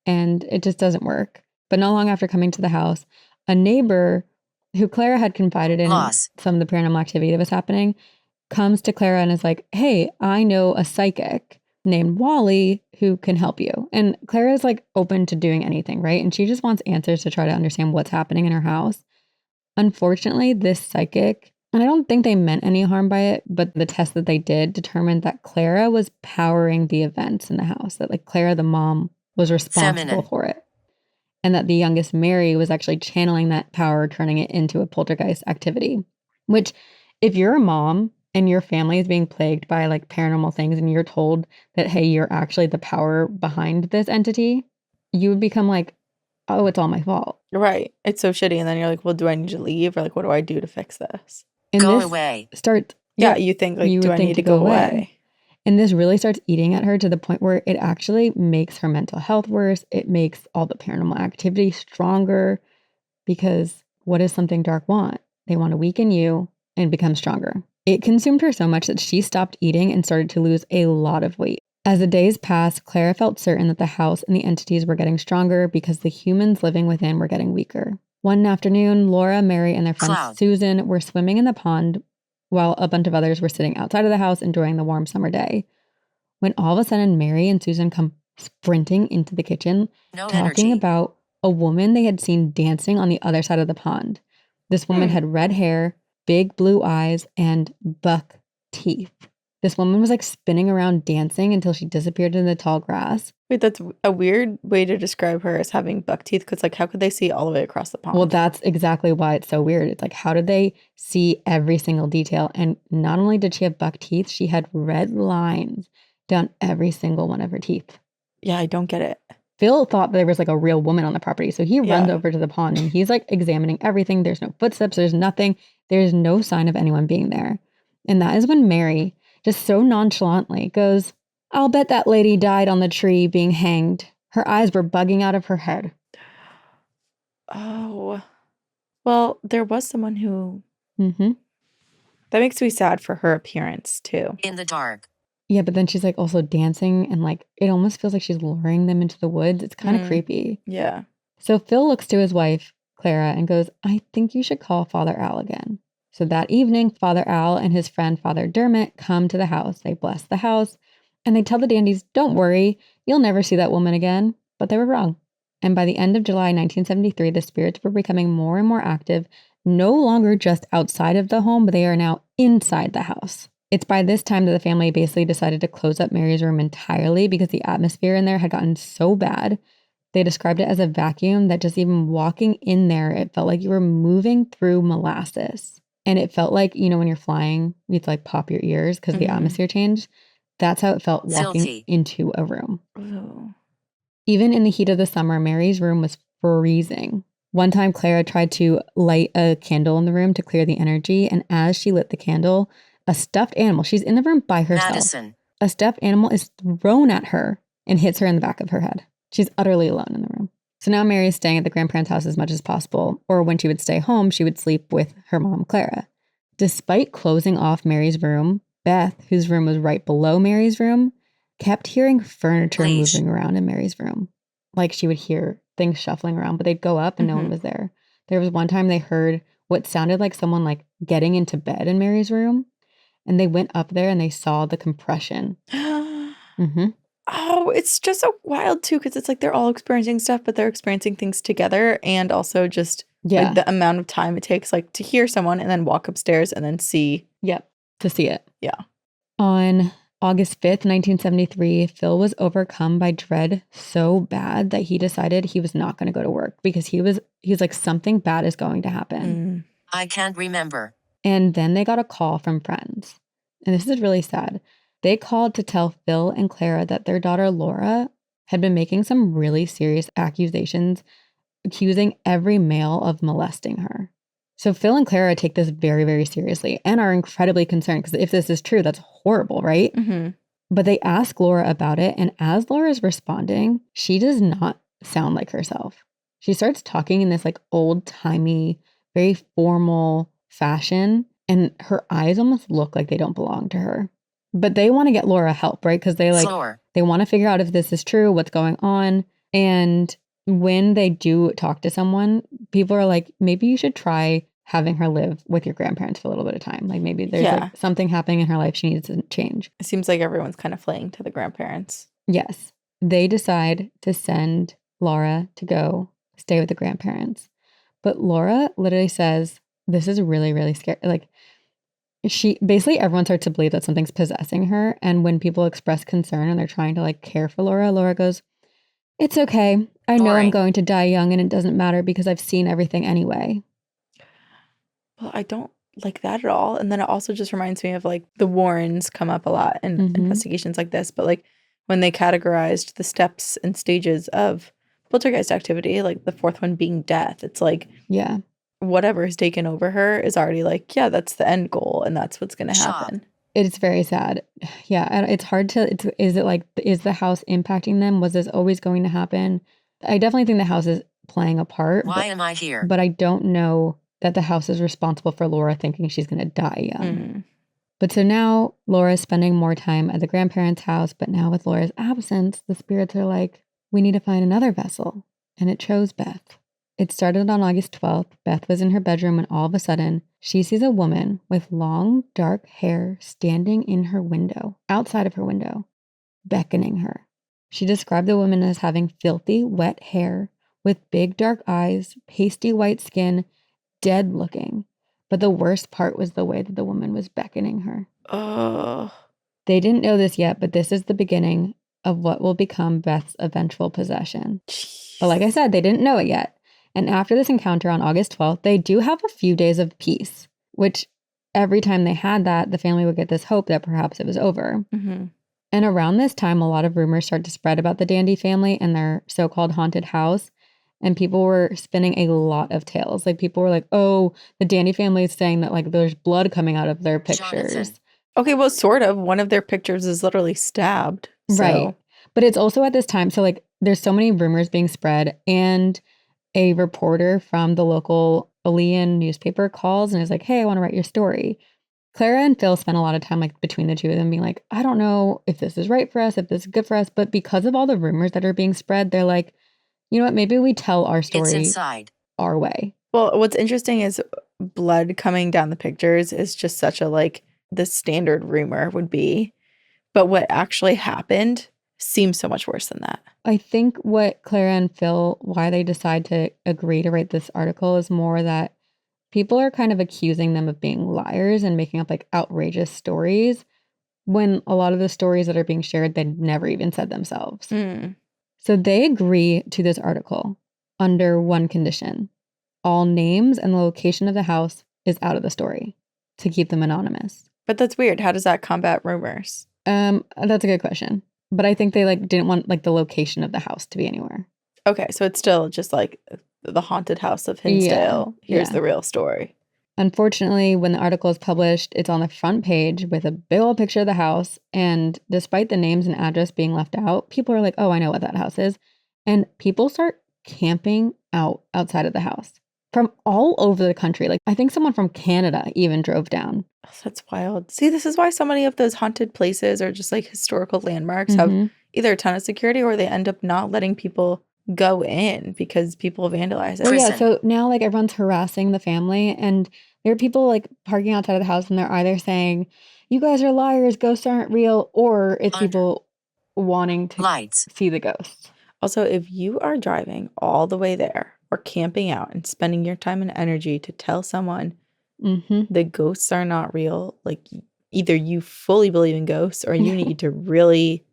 and it just doesn't work. But not long after coming to the house, a neighbor who Clara had confided in Loss. some of the paranormal activity that was happening comes to Clara and is like, hey, I know a psychic named Wally who can help you. And Clara is like open to doing anything, right? And she just wants answers to try to understand what's happening in her house. Unfortunately, this psychic, and I don't think they meant any harm by it, but the test that they did determined that Clara was powering the events in the house, that like Clara, the mom, was responsible Feminine. for it. And that the youngest Mary was actually channeling that power, turning it into a poltergeist activity. Which, if you're a mom and your family is being plagued by like paranormal things and you're told that, hey, you're actually the power behind this entity, you would become like, oh, it's all my fault. Right. It's so shitty. And then you're like, well, do I need to leave? Or like, what do I do to fix this? And Go this away. starts, Yeah, you think like, you do would I think need to to go go away. away? And this really starts eating at her to the point where it actually makes her mental health worse. It makes all the paranormal activity stronger because what does something dark want? They want to weaken you and become stronger. It consumed her so much that she stopped eating and started to lose a lot of weight. As the days passed, Clara felt certain that the house and the entities were getting stronger because the humans living within were getting weaker. One afternoon, Laura, Mary, and their friend Cloud. Susan were swimming in the pond while a bunch of others were sitting outside of the house enjoying the warm summer day. When all of a sudden Mary and Susan come sprinting into the kitchen, No talking energy. about a woman they had seen dancing on the other side of the pond. This woman had red hair, big blue eyes, and buck teeth. This woman was like spinning around dancing until she disappeared in the tall grass. Wait, that's a weird way to describe her as having buck teeth. Because like, how could they see all the way across the pond? Well, that's exactly why it's so weird. It's like, how did they see every single detail? And not only did she have buck teeth, she had red lines down every single one of her teeth. Yeah, I don't get it. Phil thought there was like a real woman on the property. So he runs Yeah. over to the pond and he's like examining everything. There's no footsteps. There's nothing. There's no sign of anyone being there. And that is when Mary just so nonchalantly goes, I'll bet that lady died on the tree being hanged. Her eyes were bugging out of her head. Oh, well, there was someone who, Mm-hmm. that makes me sad for her appearance too. In the dark. Yeah, but then she's like also dancing and like it almost feels like she's luring them into the woods. It's kind of creepy. Yeah. So Phil looks to his wife, Clara, and goes, I think you should call Father Al again. So that evening, Father Al and his friend Father Dermot come to the house. They bless the house and they tell the dandies, don't worry, you'll never see that woman again. But they were wrong. And by the end of July 1973, the spirits were becoming more and more active, no longer just outside of the home, but they are now inside the house. It's by this time that the family basically decided to close up Mary's room entirely because the atmosphere in there had gotten so bad. They described it as a vacuum that just even walking in there, it felt like you were moving through molasses. And it felt like, you know, when you're flying, you'd like pop your ears because the atmosphere changed. That's how it felt walking Filthy. into a room. Ooh. Even in the heat of the summer, Mary's room was freezing. One time, Clara tried to light a candle in the room to clear the energy. And as she lit the candle, a stuffed animal, she's in the room by herself. Madison. A stuffed animal is thrown at her and hits her in the back of her head. She's utterly alone in the room. So now Mary is staying at the grandparents' house as much as possible. Or when she would stay home, she would sleep with her mom, Clara. Despite closing off Mary's room, Beth, whose room was right below Mary's room, kept hearing furniture Please. moving around in Mary's room. Like she would hear things shuffling around, but they'd go up and no one was there. There was one time they heard what sounded like someone like getting into bed in Mary's room. And they went up there and they saw the compression. Mm-hmm. Oh, it's just so wild too, because it's like they're all experiencing stuff, but they're experiencing things together, and also just like the amount of time it takes like to hear someone and then walk upstairs and then see. Yep. To see it. Yeah. On August 5th, 1973, Phil was overcome by dread so bad that he decided he was not going to go to work because he's like, something bad is going to happen. I can't remember. And then they got a call from friends. And this is really sad. They called to tell Phil and Clara that their daughter Laura had been making some really serious accusations, accusing every male of molesting her. So Phil and Clara take this very, very seriously and are incredibly concerned because if this is true, that's horrible, right? Mm-hmm. But they ask Laura about it, and as Laura is responding, she does not sound like herself. She starts talking in this like old-timey, very formal fashion, and her eyes almost look like they don't belong to her. But they want to get Laura help, right? Because they want to figure out if this is true, what's going on. And when they do talk to someone, people are like, maybe you should try having her live with your grandparents for a little bit of time. Like maybe there's like something happening in her life she needs to change. It seems like everyone's kind of fleeing to the grandparents. Yes. They decide to send Laura to go stay with the grandparents. But Laura literally says, this is really, really scary. Like everyone starts to believe that something's possessing her. And when people express concern and they're trying to like care for Laura goes, it's okay. I know I'm going to die young and it doesn't matter because I've seen everything anyway. Well, I don't like that at all. And then it also just reminds me of like the Warrens come up a lot in investigations like this. But like when they categorized the steps and stages of poltergeist activity, like the fourth one being death, it's like, yeah, whatever has taken over her is already like, yeah, that's the end goal and that's what's going to happen. It's very sad. Yeah. And it's hard to, is the house impacting them? Was this always going to happen? I definitely think the house is playing a part. Why am I here? But I don't know that the house is responsible for Laura thinking she's going to die young. But so now Laura's spending more time at the grandparents' house, but now with Laura's absence, the spirits are like, we need to find another vessel. And it chose Beth. It started on August 12th. Beth was in her bedroom when all of a sudden she sees a woman with long, dark hair standing in her window, outside of her window, beckoning her. She described the woman as having filthy, wet hair with big, dark eyes, pasty white skin, dead looking. But the worst part was the way that the woman was beckoning her. Oh. They didn't know this yet, but this is the beginning of what will become Beth's eventual possession. Jeez. But like I said, they didn't know it yet. And after this encounter on August 12th, they do have a few days of peace, which every time they had that, the family would get this hope that perhaps it was over. And around this time, a lot of rumors started to spread about the Dandy family and their so-called haunted house. And people were spinning a lot of tales. Like people were like, oh, the Dandy family is saying that like there's blood coming out of their pictures. Jonathan. Okay, well, sort of. One of their pictures is literally stabbed. So. Right. But it's also at this time. So like there's so many rumors being spread. And a reporter from the local Olean newspaper calls and is like, hey, I want to write your story. Clara and Phil spent a lot of time like between the two of them being like, I don't know if this is right for us, if this is good for us. But because of all the rumors that are being spread, they're like, you know what, maybe we tell our story our way. Well, what's interesting is blood coming down the pictures is just such a like the standard rumor would be. But what actually happened seems so much worse than that. I think what Clara and Phil, why they decide to agree to write this article is more that people are kind of accusing them of being liars and making up like outrageous stories when a lot of the stories that are being shared, they never even said themselves. So they agree to this article under one condition. All names and the location of the house is out of the story to keep them anonymous. But that's weird. How does that combat rumors? That's a good question. But I think they like didn't want like the location of the house to be anywhere. Okay, so it's still just like the haunted house of Hinsdale. Here's the real story. Unfortunately, when the article is published, it's on the front page with a big old picture of the house. And despite the names and address being left out, people are like, oh, I know what that house is. And people start camping outside of the house from all over the country. Like I think someone from Canada even drove down. Oh, that's wild. See, this is why so many of those haunted places or just like historical landmarks have either a ton of security or they end up not letting people go in because people vandalize it. Well, yeah, so now like everyone's harassing the family and there are people like parking outside of the house and they're either saying, you guys are liars, ghosts aren't real, or it's people wanting to Lights. see the ghosts. Also, if you are driving all the way there or camping out and spending your time and energy to tell someone the ghosts are not real, like either you fully believe in ghosts or you need to really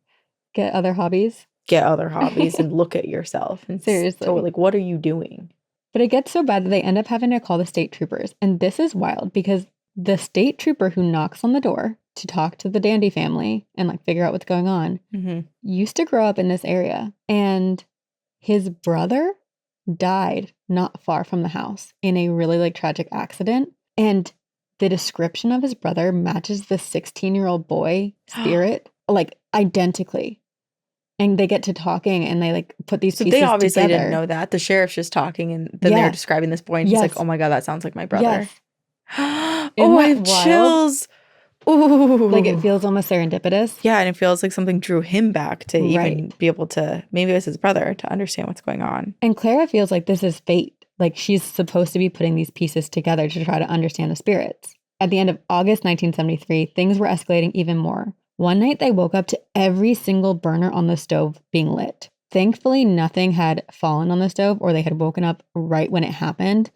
get other hobbies and look at yourself and seriously, like, what are you doing? But it gets so bad that they end up having to call the state troopers. And this is wild because the state trooper who knocks on the door to talk to the Dandy family and like figure out what's going on used to grow up in this area. And his brother died not far from the house in a really like tragic accident. And the description of his brother matches the 16-year-old boy spirit like identically. And they get to talking and they like put these pieces together. So they obviously didn't know that. The sheriff's just talking and then they're describing this boy and he's like, oh my God, that sounds like my brother. Yes. Oh, I have chills. Ooh. Like it feels almost serendipitous. Yeah, and it feels like something drew him back to even be able to, maybe it was his brother, to understand what's going on. And Clara feels like this is fate. Like she's supposed to be putting these pieces together to try to understand the spirits. At the end of August 1973, things were escalating even more. One night they woke up to every single burner on the stove being lit. Thankfully, nothing had fallen on the stove or they had woken up right when it happened.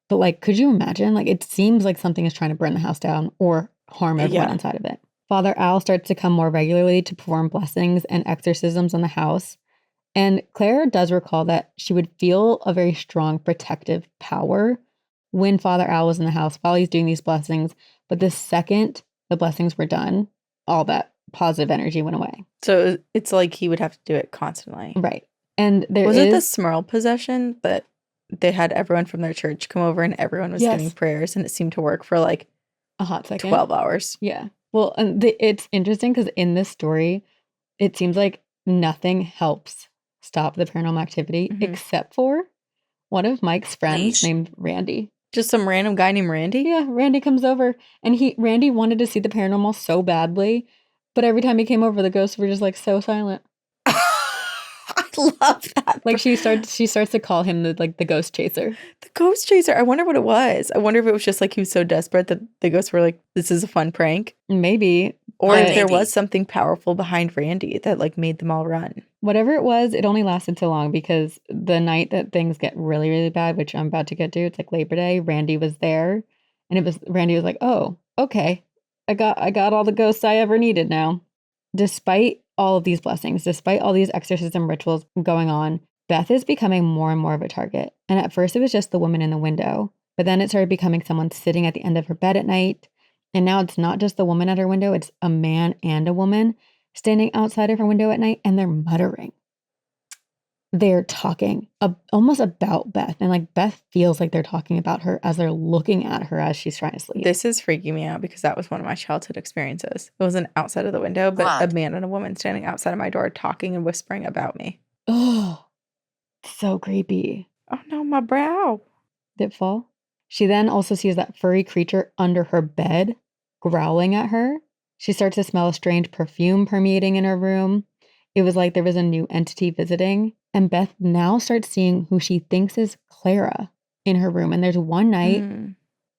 But like, could you imagine? Like, it seems like something is trying to burn the house down or harm everyone inside of it. Father Al starts to come more regularly to perform blessings and exorcisms on the house. And Clara does recall that she would feel a very strong protective power when Father Al was in the house while he's doing these blessings. But the second the blessings were done, all that positive energy went away. So it's like he would have to do it constantly. Right. And was it the Smurl possession that they had everyone from their church come over and everyone was getting prayers and it seemed to work for like a hot second? 12 hours. Yeah. Well, and it's interesting because in this story, it seems like nothing helps stop the paranormal activity except for one of Mike's friends named Randy. Just some random guy named Randy? Yeah, Randy comes over and Randy wanted to see the paranormal so badly, but every time he came over, the ghosts were just like so silent. I love that. Like she starts to call him the ghost chaser. The ghost chaser. I wonder what it was. I wonder if it was just like he was so desperate that the ghosts were like, this is a fun prank. Maybe. Or if there was something powerful behind Randy that like made them all run. Whatever it was, it only lasted so long because the night that things get really, really bad, which I'm about to get to, it's like Labor Day, Randy was there. And Randy was like, oh, okay. I got all the ghosts I ever needed now. Despite all of these blessings, despite all these exorcism rituals going on, Beth is becoming more and more of a target. And at first it was just the woman in the window, but then it started becoming someone sitting at the end of her bed at night. And now it's not just the woman at her window, it's a man and a woman standing outside of her window at night and they're muttering. They're talking almost about Beth. And like Beth feels like they're talking about her as they're looking at her as she's trying to sleep. This is freaking me out because that was one of my childhood experiences. It wasn't outside of the window, but a man and a woman standing outside of my door talking and whispering about me. Oh, so creepy. Oh no, my brow. Did it fall? She then also sees that furry creature under her bed growling at her. She starts to smell a strange perfume permeating in her room. It was like there was a new entity visiting. And Beth now starts seeing who she thinks is Clara in her room. And there's one night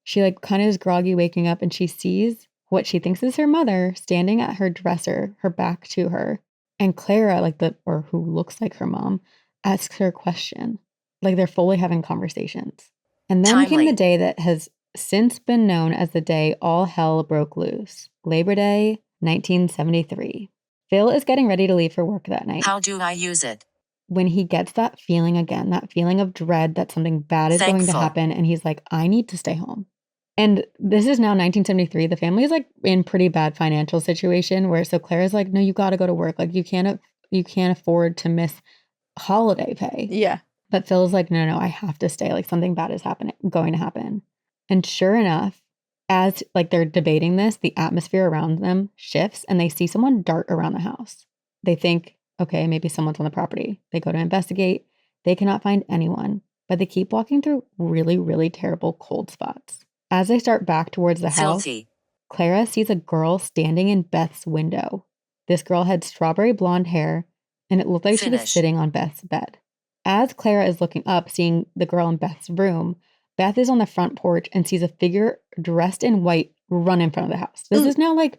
she like kind of is groggy waking up and she sees what she thinks is her mother standing at her dresser, her back to her. And Clara, or who looks like her mom, asks her a question. Like they're fully having conversations. And then came the day that has since been known as the day all hell broke loose. Labor Day, 1973. Phil is getting ready to leave for work that night. How do I use it? When he gets that feeling again, that feeling of dread that something bad is going to happen, and he's like, I need to stay home. And this is now 1973. The family is like in pretty bad financial situation where so Clara's like, no, you got to go to work. Like you can't afford to miss holiday pay. Yeah. But Phil's like, no, I have to stay. Like something bad is going to happen. And sure enough, as like they're debating this, the atmosphere around them shifts and they see someone dart around the house. They think, okay, maybe someone's on the property. They go to investigate. They cannot find anyone, but they keep walking through really, really terrible cold spots. As they start back towards the house, Clara sees a girl standing in Beth's window. This girl had strawberry blonde hair, and it looked like she was sitting on Beth's bed. As Clara is looking up, seeing the girl in Beth's room, Beth is on the front porch and sees a figure dressed in white run in front of the house. This is now like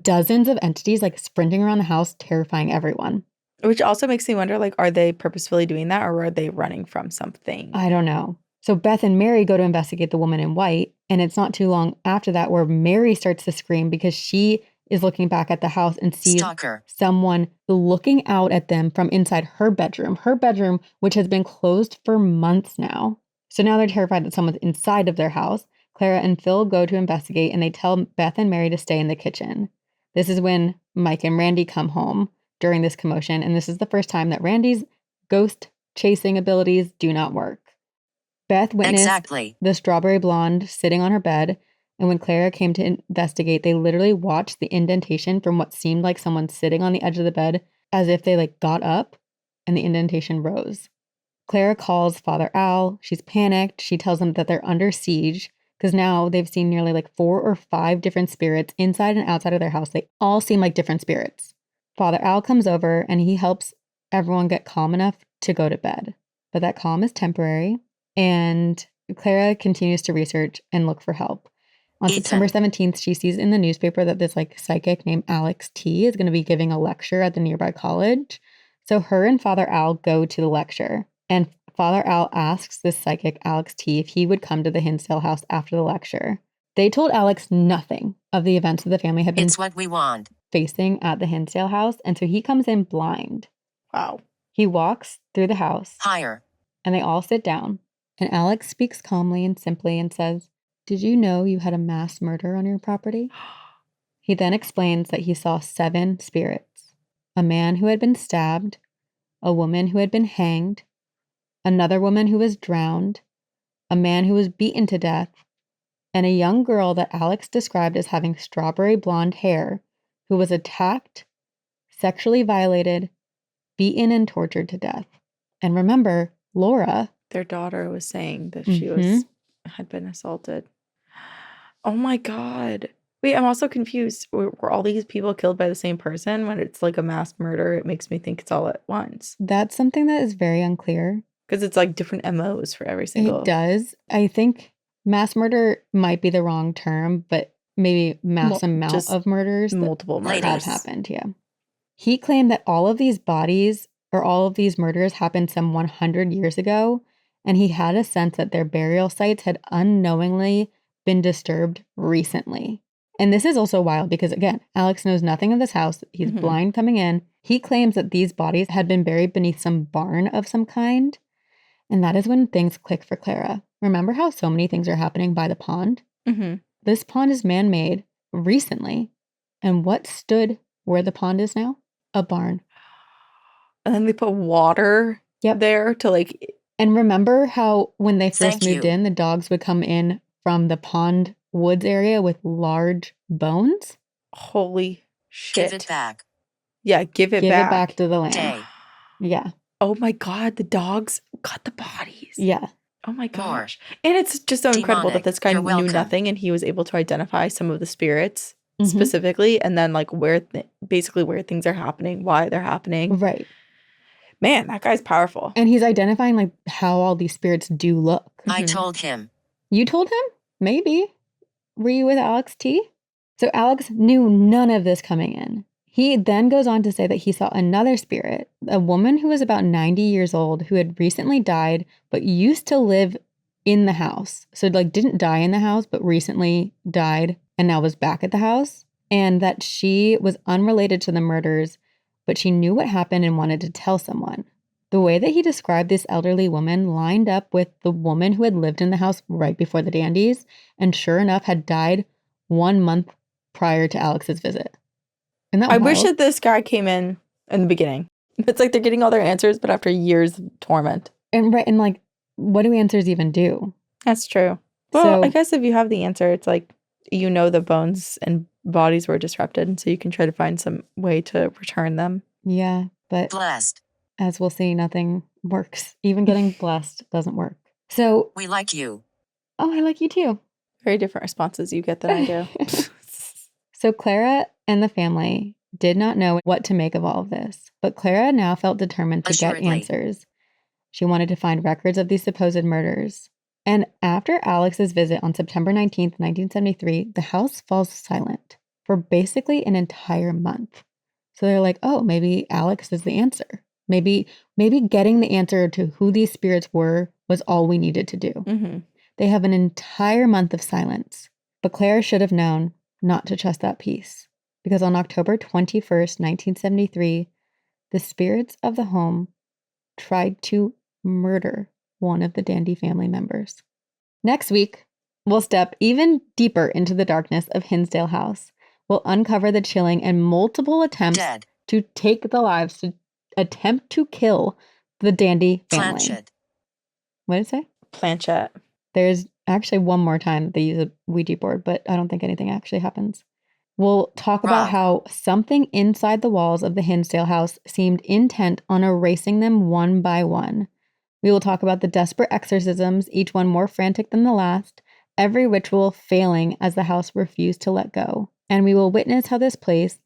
dozens of entities like sprinting around the house, terrifying everyone. Which also makes me wonder, like, are they purposefully doing that or are they running from something? I don't know. So Beth and Mary go to investigate the woman in white, and it's not too long after that where Mary starts to scream because she is looking back at the house and sees Stalker. someone looking out at them from inside her bedroom, which has been closed for months now. So now they're terrified that someone's inside of their house. Clara and Phil go to investigate, and they tell Beth and Mary to stay in the kitchen. This is when Mike and Randy come home during this commotion, and this is the first time that Randy's ghost chasing abilities do not work. Beth witnessed the strawberry blonde sitting on her bed, and when Clara came to investigate, they literally watched the indentation from what seemed like someone sitting on the edge of the bed as if they like got up and the indentation rose. Clara calls Father Al. She's panicked. She tells them that they're under siege because now they've seen nearly like 4 or 5 different spirits inside and outside of their house. They all seem like different spirits. Father Al comes over and he helps everyone get calm enough to go to bed. But that calm is temporary. And Clara continues to research and look for help. On September 17th, she sees in the newspaper that this like psychic named Alex T is going to be giving a lecture at the nearby college. So her and Father Al go to the lecture. And Father Al asks this psychic Alex T if he would come to the Hinsdale House after the lecture. They told Alex nothing of the events that the family had been facing at the Hinsdale House. And so he comes in blind. Wow. He walks through the house. Higher. And they all sit down. And Alex speaks calmly and simply and says, "Did you know you had a mass murder on your property?" He then explains that he saw 7 spirits. A man who had been stabbed, a woman who had been hanged, another woman who was drowned, a man who was beaten to death, and a young girl that Alex described as having strawberry blonde hair who was attacked, sexually violated, beaten, and tortured to death. And remember, Laura, their daughter, was saying that she had been assaulted. Oh my God. Wait, I'm also confused. Were all these people killed by the same person? When it's like a mass murder, it makes me think it's all at once. That's something that is very unclear. Because it's like different MOs for every single. It does. I think mass murder might be the wrong term, but maybe mass amount of murders. Multiple murders have happened, yeah. He claimed that all of these bodies or all of these murders happened some 100 years ago, and he had a sense that their burial sites had unknowingly been disturbed recently. And this is also wild because, again, Alex knows nothing of this house. He's blind coming in. He claims that these bodies had been buried beneath some barn of some kind. And that is when things click for Clara. Remember how so many things are happening by the pond? This pond is man-made recently. And what stood where the pond is now? A barn. And then they put water there to like... And remember how when they first moved in, the dogs would come in from the pond woods area with large bones? Holy shit. Give it back. Yeah, give it back. Give it back to the land. Yeah. Oh my God, the dogs got the bodies. Yeah. Oh my gosh. And it's just so incredible that this guy knew nothing and he was able to identify some of the spirits specifically and then like basically where things are happening, why they're happening. Right. Man, that guy's powerful. And he's identifying like how all these spirits do look. I told him. You told him? Maybe. Were you with Alex T? So Alex knew none of this coming in. He then goes on to say that he saw another spirit, a woman who was about 90 years old who had recently died but used to live in the house. So like didn't die in the house but recently died and now was back at the house. And that she was unrelated to the murders, but she knew what happened and wanted to tell someone. The way that he described this elderly woman lined up with the woman who had lived in the house right before the Dandies and sure enough had died 1 month prior to Alex's visit. I wish that this guy came in the beginning. It's like they're getting all their answers, but after years of torment. And right, and like, what do answers even do? That's true. Well, I guess if you have the answer, it's like, you know, the bones and bodies were disrupted, and so you can try to find some way to return them. Yeah, but blessed. As we'll see, nothing works. Even getting blessed doesn't work. So we like you. Oh, I like you too. Very different responses you get than I do. So Clara and the family did not know what to make of all of this, but Clara now felt determined to get answers. She wanted to find records of these supposed murders. And after Alex's visit on September 19th, 1973, the house falls silent. for basically an entire month. So they're like, oh, maybe Alex is the answer. Maybe getting the answer to who these spirits were was all we needed to do. Mm-hmm. They have an entire month of silence. But Claire should have known not to trust that peace. Because on October 21st, 1973, the spirits of the home tried to murder one of the Dandy family members. Next week, we'll step even deeper into the darkness of Hinsdale House. We'll uncover the chilling and multiple attempts to take the lives, to attempt to kill the Dandy family. Planchette. What did it say? Planchette. There's actually one more time that they use a Ouija board, but I don't think anything actually happens. We'll talk about how something inside the walls of the Hinsdale house seemed intent on erasing them one by one. We will talk about the desperate exorcisms, each one more frantic than the last, every ritual failing as the house refused to let go. And we will witness how this place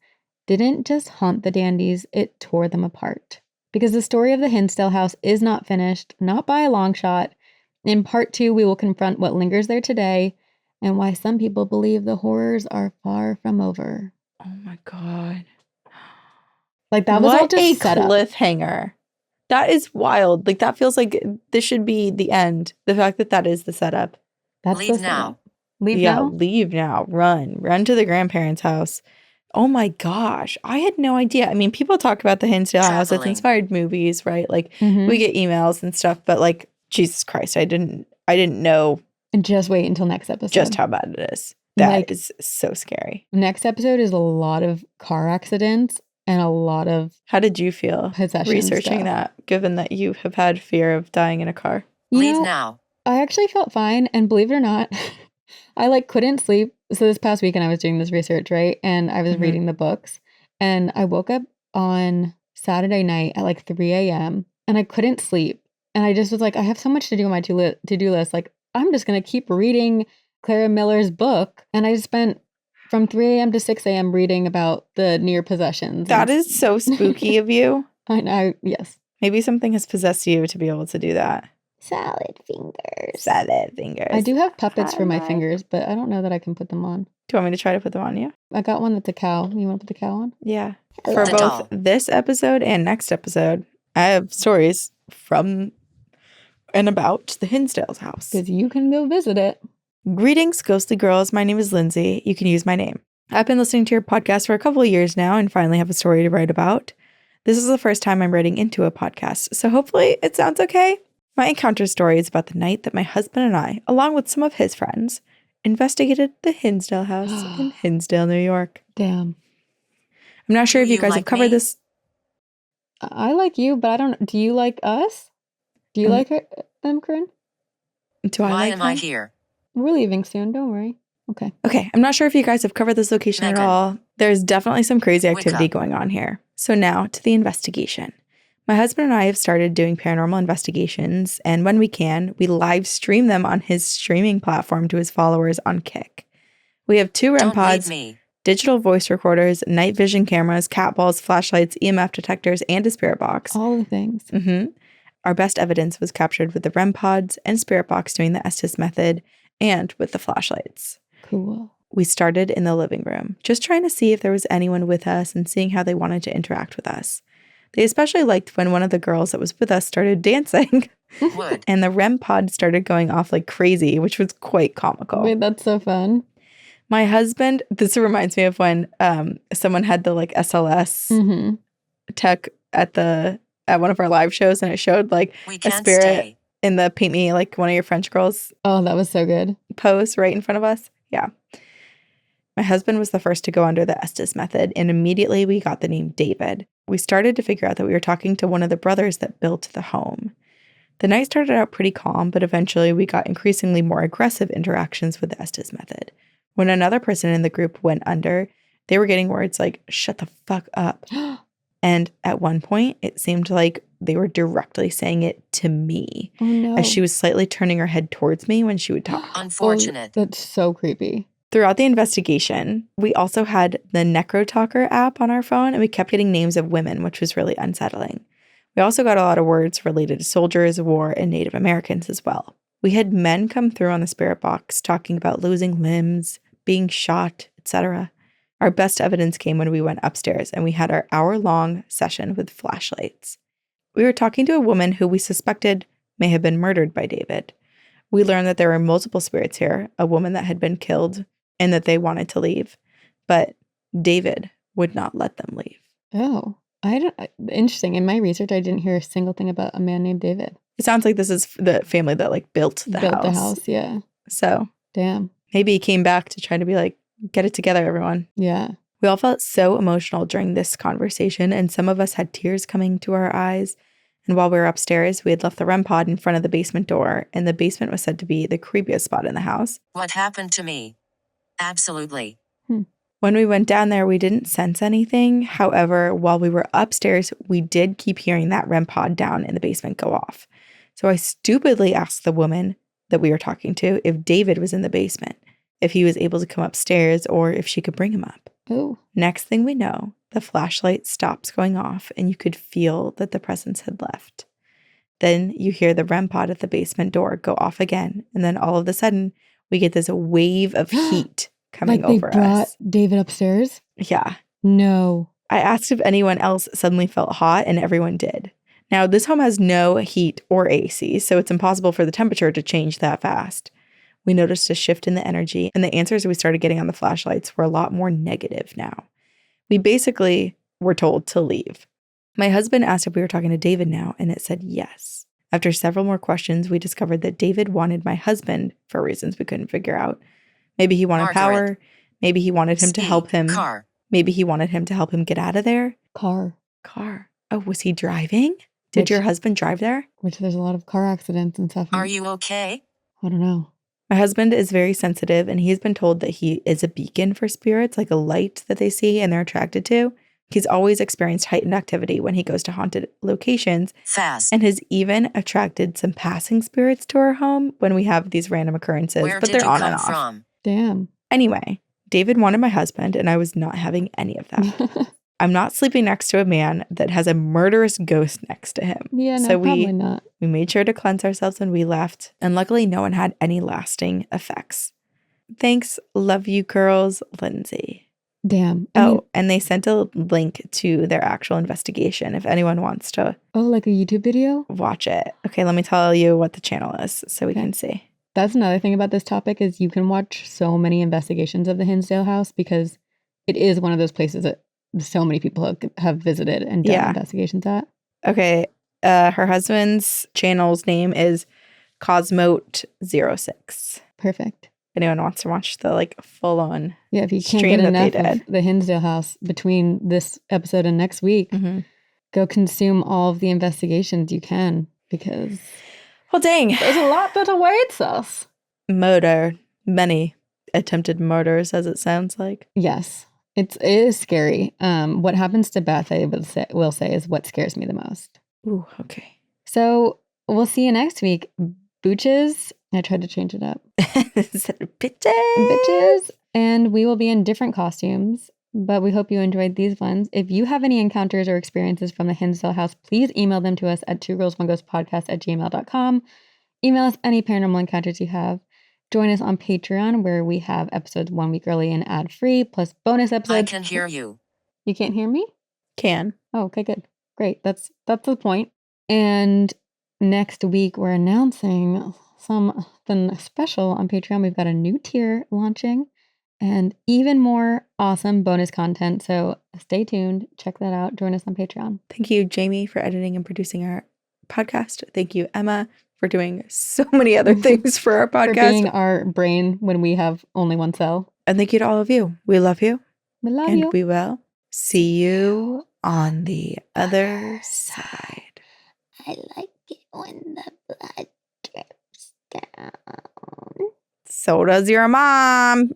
didn't just haunt the Dandies, it tore them apart. Because the story of the Hinsdale house is not finished, not by a long shot. In part 2, we will confront what lingers there today and why some people believe the horrors are far from over. Oh my God. Like that was all just set up. Cliffhanger. That is wild. Like that feels like this should be the end. The fact that that is the setup. That's Leave the now. setup. Leave now? Leave now. Run to the grandparents' house. Oh my gosh. I had no idea. I mean, people talk about the Hinsdale house. It's inspired movies, right? Like we get emails and stuff, but like, Jesus Christ, I didn't know. And just wait until next episode. Just how bad it is. That is so scary. Next episode is a lot of car accidents and a lot of How did you feel researching that, given that you have had fear of dying in a car? Leave now. I actually felt fine, and believe it or not, I couldn't sleep. So this past weekend I was doing this research, right? And I was reading the books, and I woke up on Saturday night at 3 a.m. and I couldn't sleep. And I just was like, I have so much to do on my to-do list. Like, I'm just going to keep reading Clara Miller's book. And I spent from 3 a.m. to 6 a.m. reading about the near possessions. That is so spooky of you. I know, yes. Maybe something has possessed you to be able to do that. Salad fingers. Salad fingers. I do have puppets for my fingers, but I don't know that I can put them on. Do you want me to try to put them on you? I got one that's a cow. You want to put the cow on? Yeah. Hello. For both this episode and next episode, I have stories from and about the Hinsdale's house. Because you can go visit it. Greetings, ghostly girls. My name is Lindsay. You can use my name. I've been listening to your podcast for a couple of years now and finally have a story to write about. This is the first time I'm writing into a podcast, so hopefully it sounds okay. My encounter story is about the night that my husband and I, along with some of his friends, investigated the Hinsdale house in Hinsdale, New York. Damn. I'm not sure if you guys have covered this. I like you, but I don't. Do you like us? Do you like them, Corinne? Do I Why like am them? I here? We're leaving soon. Don't worry. Okay. Okay, I'm not sure if you guys have covered this location at all. There's definitely some crazy activity going on here. So now to the investigation. My husband and I have started doing paranormal investigations, and when we can, we live stream them on his streaming platform to his followers on Kick. We have 2 REM pods, digital voice recorders, night vision cameras, cat balls, flashlights, EMF detectors, and a spirit box. All the things. Our best evidence was captured with the REM pods and spirit box doing the Estes method and with the flashlights. Cool. We started in the living room, just trying to see if there was anyone with us and seeing how they wanted to interact with us. They especially liked when one of the girls that was with us started dancing and the REM pod started going off like crazy, which was quite comical. Wait, that's so fun. My husband, this reminds me of when someone had the like SLS tech at one of our live shows, and it showed like a spirit in the paint me like one of your French girls. Oh, that was so good. Pose right in front of us. Yeah. My husband was the first to go under the Estes method, and immediately we got the name David. We started to figure out that we were talking to one of the brothers that built the home. The night started out pretty calm, but eventually we got increasingly more aggressive interactions with the Estes method. When another person in the group went under, they were getting words like, "Shut the fuck up." And at one point, it seemed like they were directly saying it to me. Oh, no. As she was slightly turning her head towards me when she would talk. Unfortunate. Oh, that's so creepy. Throughout the investigation, we also had the NecroTalker app on our phone, and we kept getting names of women, which was really unsettling. We also got a lot of words related to soldiers, war, and Native Americans as well. We had men come through on the spirit box talking about losing limbs, being shot, etc. Our best evidence came when we went upstairs and we had our hour-long session with flashlights. We were talking to a woman who we suspected may have been murdered by David. We learned that there were multiple spirits here, a woman that had been killed, and that they wanted to leave. But David would not let them leave. Oh, interesting. In my research, I didn't hear a single thing about a man named David. It sounds like this is the family that like built the house. Yeah. So damn. Maybe he came back to try to be like, get it together, everyone. Yeah. We all felt so emotional during this conversation, and some of us had tears coming to our eyes. And while we were upstairs, we had left the REM pod in front of the basement door, and the basement was said to be the creepiest spot in the house. What happened to me? Absolutely. When we went down there, we didn't sense anything. However, while we were upstairs, we did keep hearing that REM pod down in the basement go off. So I stupidly asked the woman that we were talking to if David was in the basement, if he was able to come upstairs, or if she could bring him up. Oh. Next thing we know, the flashlight stops going off and you could feel that the presence had left. Then you hear the REM pod at the basement door go off again. And then all of a sudden, we get this wave of heat coming over us. They brought David upstairs? Yeah. No. I asked if anyone else suddenly felt hot, and everyone did. Now, this home has no heat or AC, so it's impossible for the temperature to change that fast. We noticed a shift in the energy, and the answers we started getting on the flashlights were a lot more negative now. We basically were told to leave. My husband asked if we were talking to David now, and it said yes. After several more questions, we discovered that David wanted my husband for reasons we couldn't figure out. Maybe he wanted power. Maybe he wanted him to help him. Car. Maybe he wanted him to help him get out of there. Car. Oh, was he driving? Did your husband drive there? Which there's a lot of car accidents and stuff. Are you okay? I don't know. My husband is very sensitive, and he's been told that he is a beacon for spirits, like a light that they see and they're attracted to. He's always experienced heightened activity when he goes to haunted locations. Fast. And has even attracted some passing spirits to our home when we have these random occurrences. Where but did they're you on come and off. from? Damn. Anyway, David wanted my husband, and I was not having any of that. I'm not sleeping next to a man that has a murderous ghost next to him. Yeah, no, probably not. We made sure to cleanse ourselves when we left, and luckily no one had any lasting effects. Thanks, love you girls, Lindsay. Damn. And they sent a link to their actual investigation if anyone wants to. Oh, like a YouTube video? Watch it. Okay, let me tell you what the channel is so we can see. That's another thing about this topic is you can watch so many investigations of the Hinsdale House because it is one of those places that so many people have visited and done investigations at. Okay. Her husband's channel's name is Cosmote06. Perfect. If anyone wants to watch the like full on if you can't get enough of the Hinsdale House between this episode and next week, go consume all of the investigations you can because dang, there's a lot that awaits us. Many attempted murders, as it sounds like. Yes. It is scary. What happens to Beth, I will say, is what scares me the most. Ooh, okay. So we'll see you next week. Booches. I tried to change it up. Bitches. And we will be in different costumes, but we hope you enjoyed these ones. If you have any encounters or experiences from the Hinsdale House, please email them to us at twogirlsoneghostpodcast@gmail.com. Email us any paranormal encounters you have. Join us on Patreon, where we have episodes 1 week early and ad-free, plus bonus episodes. I can hear you. You can't hear me? Can. Oh, okay, good. Great. That's the point. And next week, we're announcing something special on Patreon. We've got a new tier launching and even more awesome bonus content. So stay tuned. Check that out. Join us on Patreon. Thank you, Jamie, for editing and producing our podcast. Thank you, Emma, for doing so many other things for our podcast. For being our brain when we have only one cell. And thank you to all of you. We love you. We love and you. We will see you on the other side. I like it when the blood drips down. So does your mom.